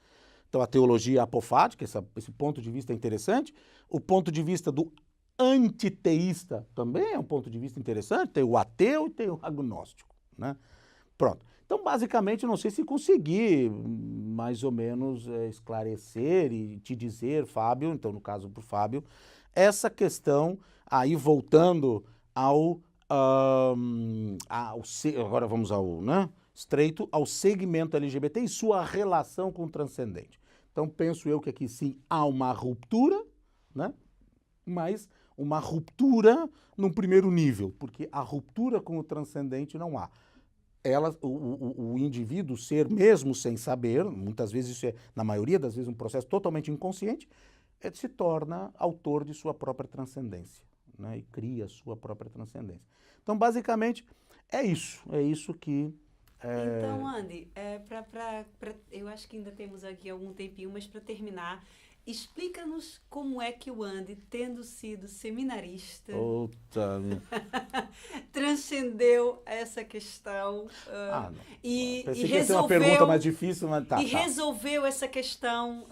Então, a teologia apofática, esse ponto de vista é interessante. O ponto de vista do antiteísta também é um ponto de vista interessante. Tem o ateu e tem o agnóstico. Né? Pronto. Então, basicamente, não sei se consegui mais ou menos esclarecer e te dizer, Fábio, então no caso para o Fábio, essa questão aí voltando agora vamos estreito, ao segmento LGBT e sua relação com o transcendente. Então, penso eu que aqui sim há uma ruptura, né? Mas uma ruptura num primeiro nível, porque a ruptura com o transcendente não há. O indivíduo ser, mesmo sem saber, muitas vezes isso é, na maioria das vezes, um processo totalmente inconsciente, se torna autor de sua própria transcendência, né? E cria sua própria transcendência. Então, basicamente, é isso que... Então, Andy, eu acho que ainda temos aqui algum tempinho, mas para terminar, explica-nos como é que o Andy, tendo sido seminarista, transcendeu essa questão e pensei que ia ser uma pergunta mais difícil, mas tá. Resolveu essa questão,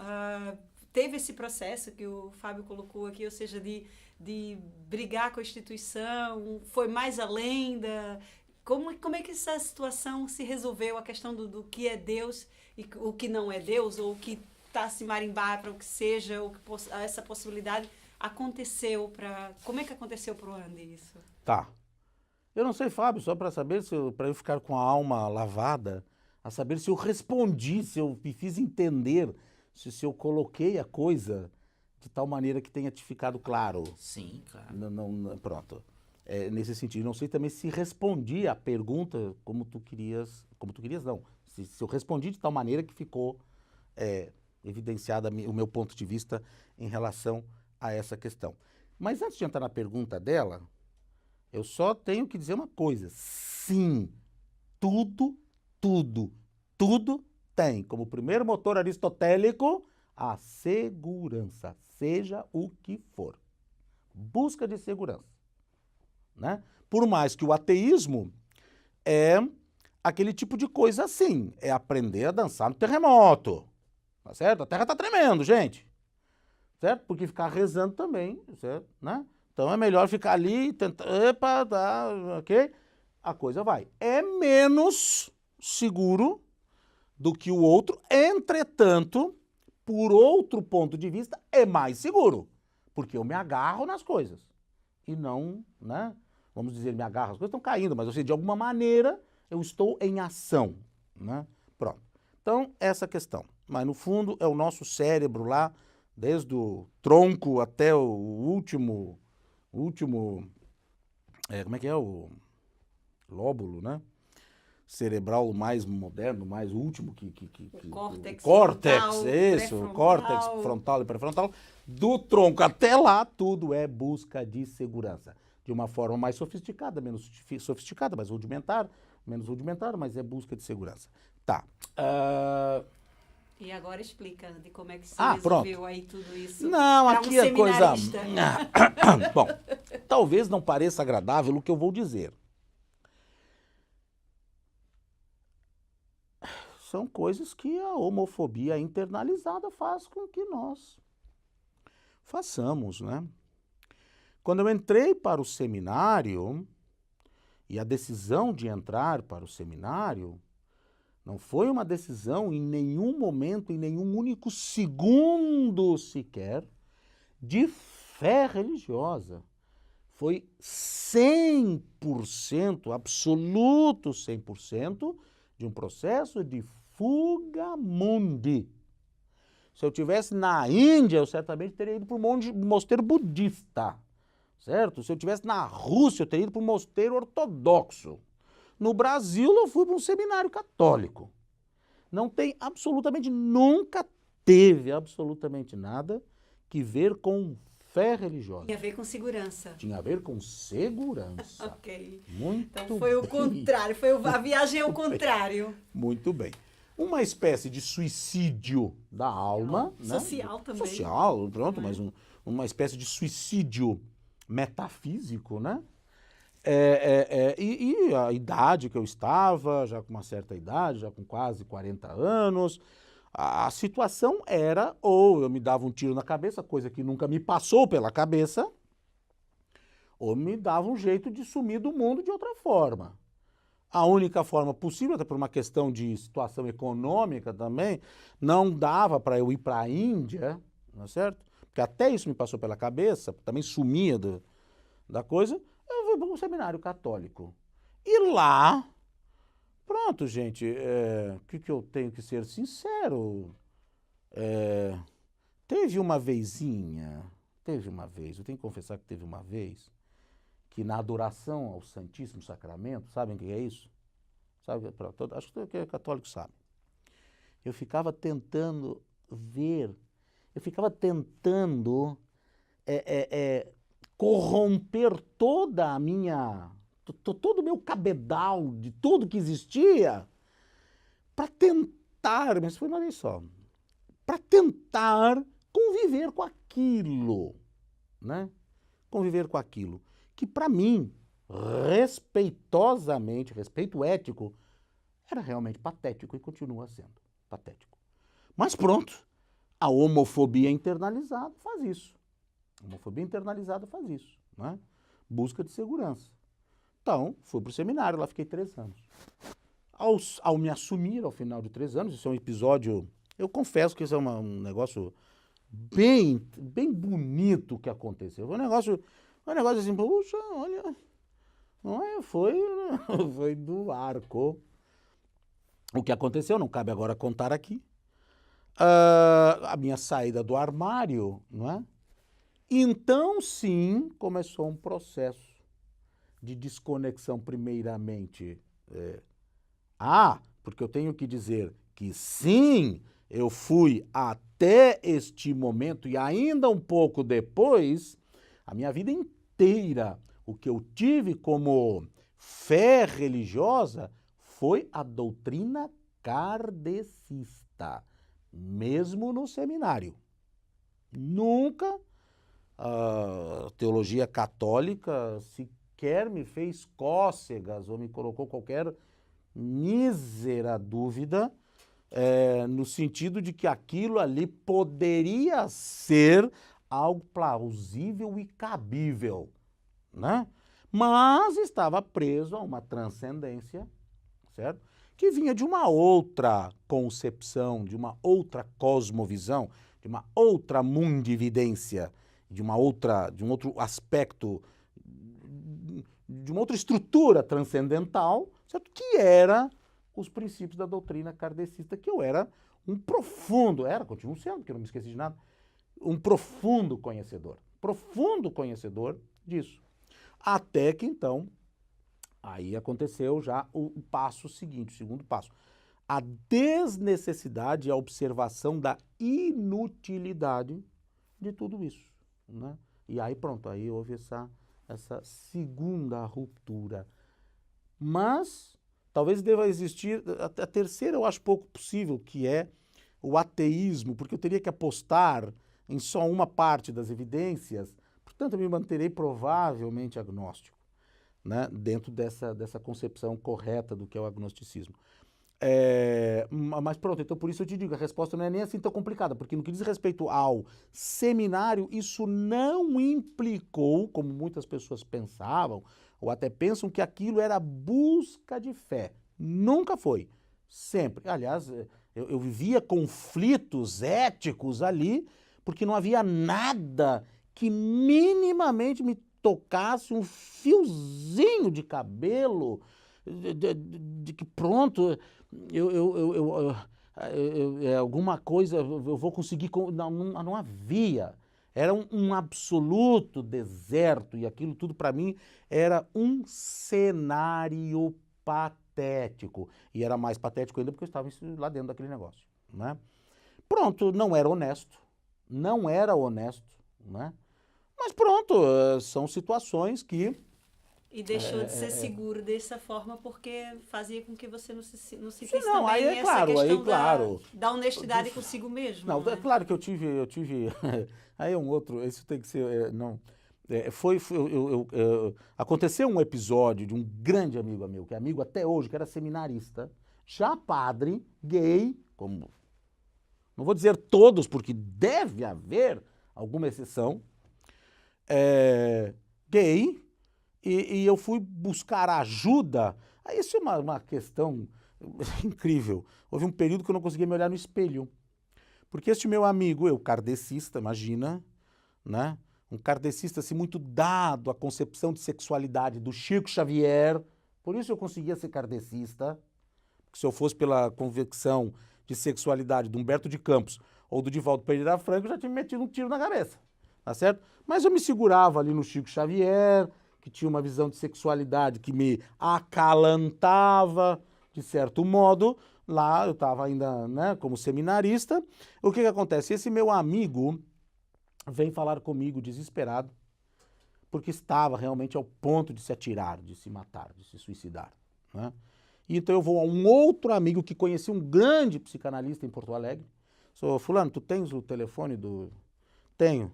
teve esse processo que o Fábio colocou aqui, ou seja, de brigar com a instituição, foi mais além da... Como é que essa situação se resolveu, a questão do que é Deus e o que não é Deus, ou o que está se marimbar para o que seja, ou que essa possibilidade aconteceu para... Como é que aconteceu para o Andy isso? Tá. Eu não sei, Fábio, só para saber, para eu ficar com a alma lavada, a saber se eu respondi, se eu me fiz entender, se eu coloquei a coisa de tal maneira que tenha te ficado claro. Sim, claro. Pronto. Nesse sentido, não sei também se respondi a pergunta como tu querias não. Se eu respondi de tal maneira que ficou evidenciado o meu ponto de vista em relação a essa questão. Mas antes de entrar na pergunta dela, eu só tenho que dizer uma coisa. Sim, tudo tem como primeiro motor aristotélico a segurança, seja o que for. Busca de segurança, né? Por mais que o ateísmo é aquele tipo de coisa assim, é aprender a dançar no terremoto, tá certo? A terra tá tremendo, gente, certo? Porque ficar rezando também, certo? Né? Então é melhor ficar ali, tentar, ok? A coisa vai. É menos seguro do que o outro, entretanto, por outro ponto de vista, é mais seguro, porque eu me agarro nas coisas e não, né? Vamos dizer, me agarro, as coisas estão caindo, mas eu sei, de alguma maneira eu estou em ação, né? Pronto. Então, essa questão. Mas no fundo é o nosso cérebro lá, desde o tronco até o último, como é que é? O lóbulo, né? Cerebral mais moderno, mais último O córtex córtex, frontal, isso, o córtex frontal e pré-frontal, do tronco até lá, tudo é busca de segurança. De uma forma mais sofisticada, menos sofisticada, mais rudimentar, menos rudimentar, mas é busca de segurança. Tá. E agora explica de como é que se pronto. resolveu aí tudo isso. Não, pra aqui um a coisa... seminarista. Bom, talvez não pareça agradável o que eu vou dizer. São coisas que a homofobia internalizada faz com que nós façamos, né? Quando eu entrei para o seminário, e a decisão de entrar para o seminário não foi uma decisão em nenhum momento, em nenhum único segundo sequer, de fé religiosa. Foi 100%, absoluto 100%, de um processo de fuga mundi. Se eu estivesse na Índia, eu certamente teria ido para um mosteiro budista, certo? Se eu estivesse na Rússia, eu teria ido para um mosteiro ortodoxo. No Brasil, eu fui para um seminário católico. Não tem absolutamente, nunca teve absolutamente nada que ver com fé religiosa. Tinha a ver com segurança. Tinha a ver com segurança. Ok. Muito Então foi o contrário, a viagem ao contrário. Muito bem. Uma espécie de suicídio da alma. Né? Social também. Social, pronto, mas uma espécie de suicídio metafísico, né? E a idade que eu estava, já com uma certa idade, já com quase 40 anos, a situação era, ou eu me dava um tiro na cabeça, coisa que nunca me passou pela cabeça, ou me dava um jeito de sumir do mundo de outra forma. A única forma possível, até por uma questão de situação econômica também, não dava para eu ir para a Índia, não é certo? Porque até isso me passou pela cabeça, também sumia da coisa, eu fui para um seminário católico. E lá, pronto, gente, o que eu tenho que ser sincero, teve uma vez, eu tenho que confessar que teve uma vez, que na adoração ao Santíssimo Sacramento, sabem o que é isso? Sabe, acho que o católico sabe. Eu ficava tentando corromper toda a minha, todo o meu cabedal de tudo que existia para tentar, mas foi uma vez só, para tentar conviver com aquilo, né? Conviver com aquilo. Que para mim, respeitosamente, respeito ético, era realmente patético e continua sendo patético. Mas pronto, a homofobia internalizada faz isso. A homofobia internalizada faz isso, né? Busca de segurança. Então, fui para o seminário, lá fiquei 3 anos. Ao me assumir, ao final de 3 anos, isso é um episódio, eu confesso que isso é um negócio bem bonito que aconteceu. Foi um negócio assim, puxa, olha, não é, foi do arco. O que aconteceu, não cabe agora contar aqui. a minha saída do armário, não é? Então, sim, começou um processo de desconexão, primeiramente. Porque eu tenho que dizer que sim, eu fui até este momento e ainda um pouco depois, a minha vida inteira, o que eu tive como fé religiosa foi a doutrina kardecista, mesmo no seminário. Nunca a teologia católica sequer me fez cócegas ou me colocou qualquer mísera dúvida, no sentido de que aquilo ali poderia ser algo plausível e cabível, né? Mas estava preso a uma transcendência, certo? Que vinha de uma outra concepção, de uma outra cosmovisão, de uma outra mundividência, de um outro aspecto, de uma outra estrutura transcendental, certo? Que era os princípios da doutrina kardecista, que eu era um profundo, continuo sendo, porque eu não me esqueci de nada, um profundo conhecedor disso. Até que então, aí aconteceu já o passo seguinte, o segundo passo. A desnecessidade e a observação da inutilidade de tudo isso, né? E aí pronto, aí houve essa segunda ruptura. Mas talvez deva existir, a terceira eu acho pouco possível, que é o ateísmo, porque eu teria que apostar em só uma parte das evidências, portanto eu me manterei provavelmente agnóstico, né? Dentro dessa concepção correta do que é o agnosticismo. Mas pronto, então por isso eu te digo, a resposta não é nem assim tão complicada, porque no que diz respeito ao seminário, isso não implicou, como muitas pessoas pensavam, ou até pensam que aquilo era busca de fé. Nunca foi. Sempre. Aliás, eu vivia conflitos éticos ali, porque não havia nada que minimamente me tocasse um fiozinho de cabelo, de que pronto, alguma coisa eu vou conseguir. Não havia. Era um absoluto deserto e aquilo tudo para mim era um cenário patético. E era mais patético ainda porque eu estava lá dentro daquele negócio, né? Pronto, não era honesto, né? Mas pronto, são situações que... E deixou de ser seguro dessa forma porque fazia com que você não se sentisse não, também aí é essa claro, questão aí claro. da honestidade consigo mesmo. Não, Não é é? claro que eu tive aí é um outro, isso tem que ser, não, aconteceu um episódio de um grande amigo meu, que é amigo até hoje, que era seminarista, já padre, gay, como, não vou dizer todos, porque deve haver alguma exceção, gay, e eu fui buscar ajuda. Aí isso é uma questão incrível. Houve um período que eu não conseguia me olhar no espelho. Porque este meu amigo, kardecista, imagina, né? Um kardecista assim, muito dado à concepção de sexualidade do Chico Xavier. Por isso eu conseguia ser kardecista. Porque se eu fosse pela convicção de sexualidade do Humberto de Campos ou do Divaldo Pereira Franco, eu já tinha metido um tiro na cabeça. Tá certo? Mas eu me segurava ali no Chico Xavier, que tinha uma visão de sexualidade que me acalantava, de certo modo. Lá eu estava ainda, né, como seminarista. O que acontece? Esse meu amigo vem falar comigo desesperado, porque estava realmente ao ponto de se atirar, de se matar, de se suicidar, né? Então eu vou a um outro amigo que conheci, um grande psicanalista em Porto Alegre. Sou, fulano, tu tens o telefone do... Tenho.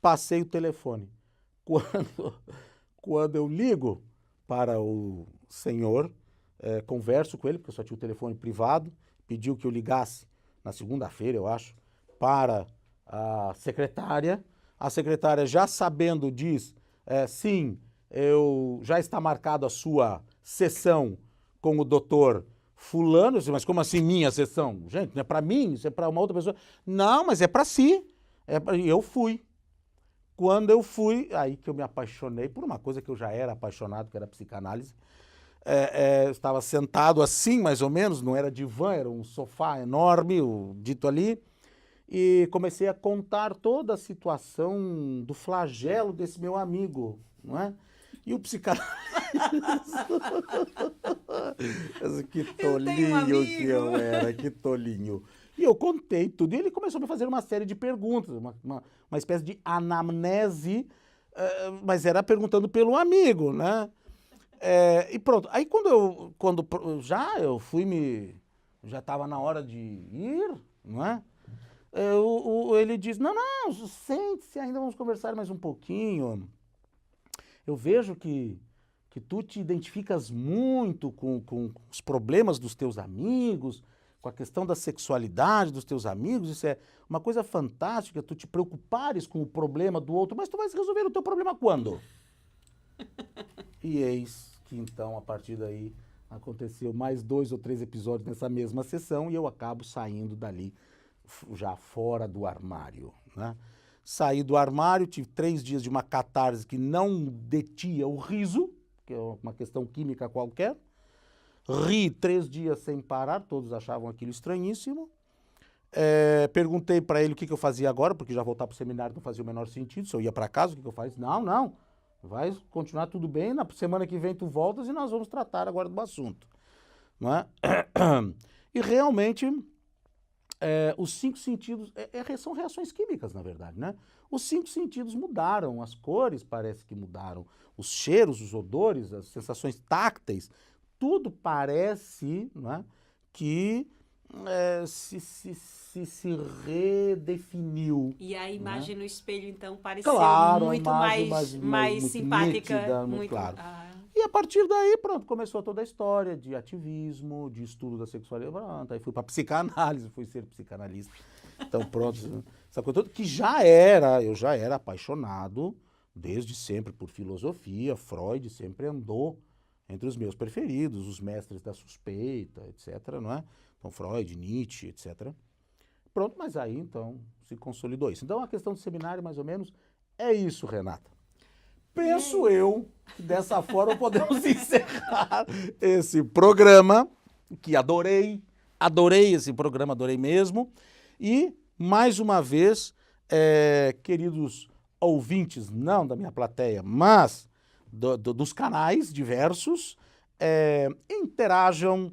Passei o telefone. Quando eu ligo para o senhor, converso com ele, porque eu só tinha o telefone privado, pediu que eu ligasse na segunda-feira, eu acho, para a secretária já sabendo diz, sim, já está marcado a sua sessão com o doutor fulano. Eu disse, mas como assim minha sessão? Gente, não é para mim, isso é para uma outra pessoa. Não, mas é para si. E eu fui. Quando eu fui, aí que eu me apaixonei por uma coisa que eu já era apaixonado, que era a psicanálise. Estava sentado assim, mais ou menos, não era divã, era um sofá enorme, dito ali, e comecei a contar toda a situação do flagelo desse meu amigo, não é? E o psicanalista... Que tolinho que eu era, que tolinho. E eu contei tudo, e ele começou a me fazer uma série de perguntas, uma espécie de anamnese, mas era perguntando pelo amigo, né? E pronto. Aí quando eu fui já estava na hora de ir, não é? Ele disse, não, sente-se, ainda vamos conversar mais um pouquinho. Eu vejo que tu te identificas muito com os problemas dos teus amigos, com a questão da sexualidade dos teus amigos, isso é uma coisa fantástica, tu te preocupares com o problema do outro, mas tu vais resolver o teu problema quando? E eis que então, a partir daí, aconteceu mais 2 ou 3 episódios nessa mesma sessão e eu acabo saindo dali, já fora do armário, né? Saí do armário, tive 3 dias de uma catarse que não detinha o riso, que é uma questão química qualquer. Ri 3 dias sem parar, todos achavam aquilo estranhíssimo. Perguntei para ele o que eu fazia agora, porque já voltar para o seminário não fazia o menor sentido. Se eu ia para casa, o que eu faço? Não, vai continuar tudo bem, na semana que vem tu voltas e nós vamos tratar agora do assunto. Não é? E realmente, os 5 sentidos, são reações químicas, na verdade, né? Os 5 sentidos mudaram, as cores parece que mudaram, os cheiros, os odores, as sensações tácteis, tudo parece, né, que se redefiniu. E a imagem, né, no espelho, então, pareceu muito mais simpática. Nítida, muito claro. E a partir daí, pronto, começou toda a história de ativismo, de estudo da sexualidade. Pronto, aí fui para psicanálise, fui ser psicanalista. Então, pronto, essa coisa toda, que eu já era apaixonado desde sempre por filosofia. Freud sempre andou entre os meus preferidos, os mestres da suspeita, etc., não é? Então, Freud, Nietzsche, etc. Pronto, mas aí, então, se consolidou isso. Então, a questão do seminário, mais ou menos, é isso, Renata. Penso eu que dessa forma podemos encerrar esse programa, que adorei esse programa, adorei mesmo. E, mais uma vez, queridos ouvintes, não da minha plateia, mas dos canais diversos, interajam,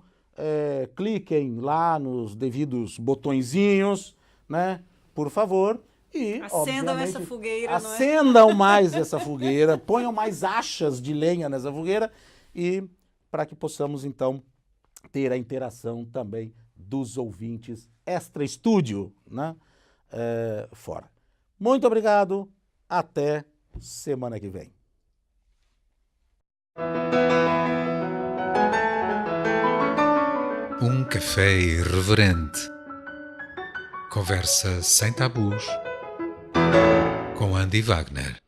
cliquem lá nos devidos botõezinhos, né, por favor, e acendam essa fogueira, acendam mais essa fogueira, ponham mais achas de lenha nessa fogueira, e para que possamos então ter a interação também dos ouvintes extra estúdio, né, fora. Muito obrigado, até semana que vem. Um café irreverente. Conversa sem tabus com Andy Wagner.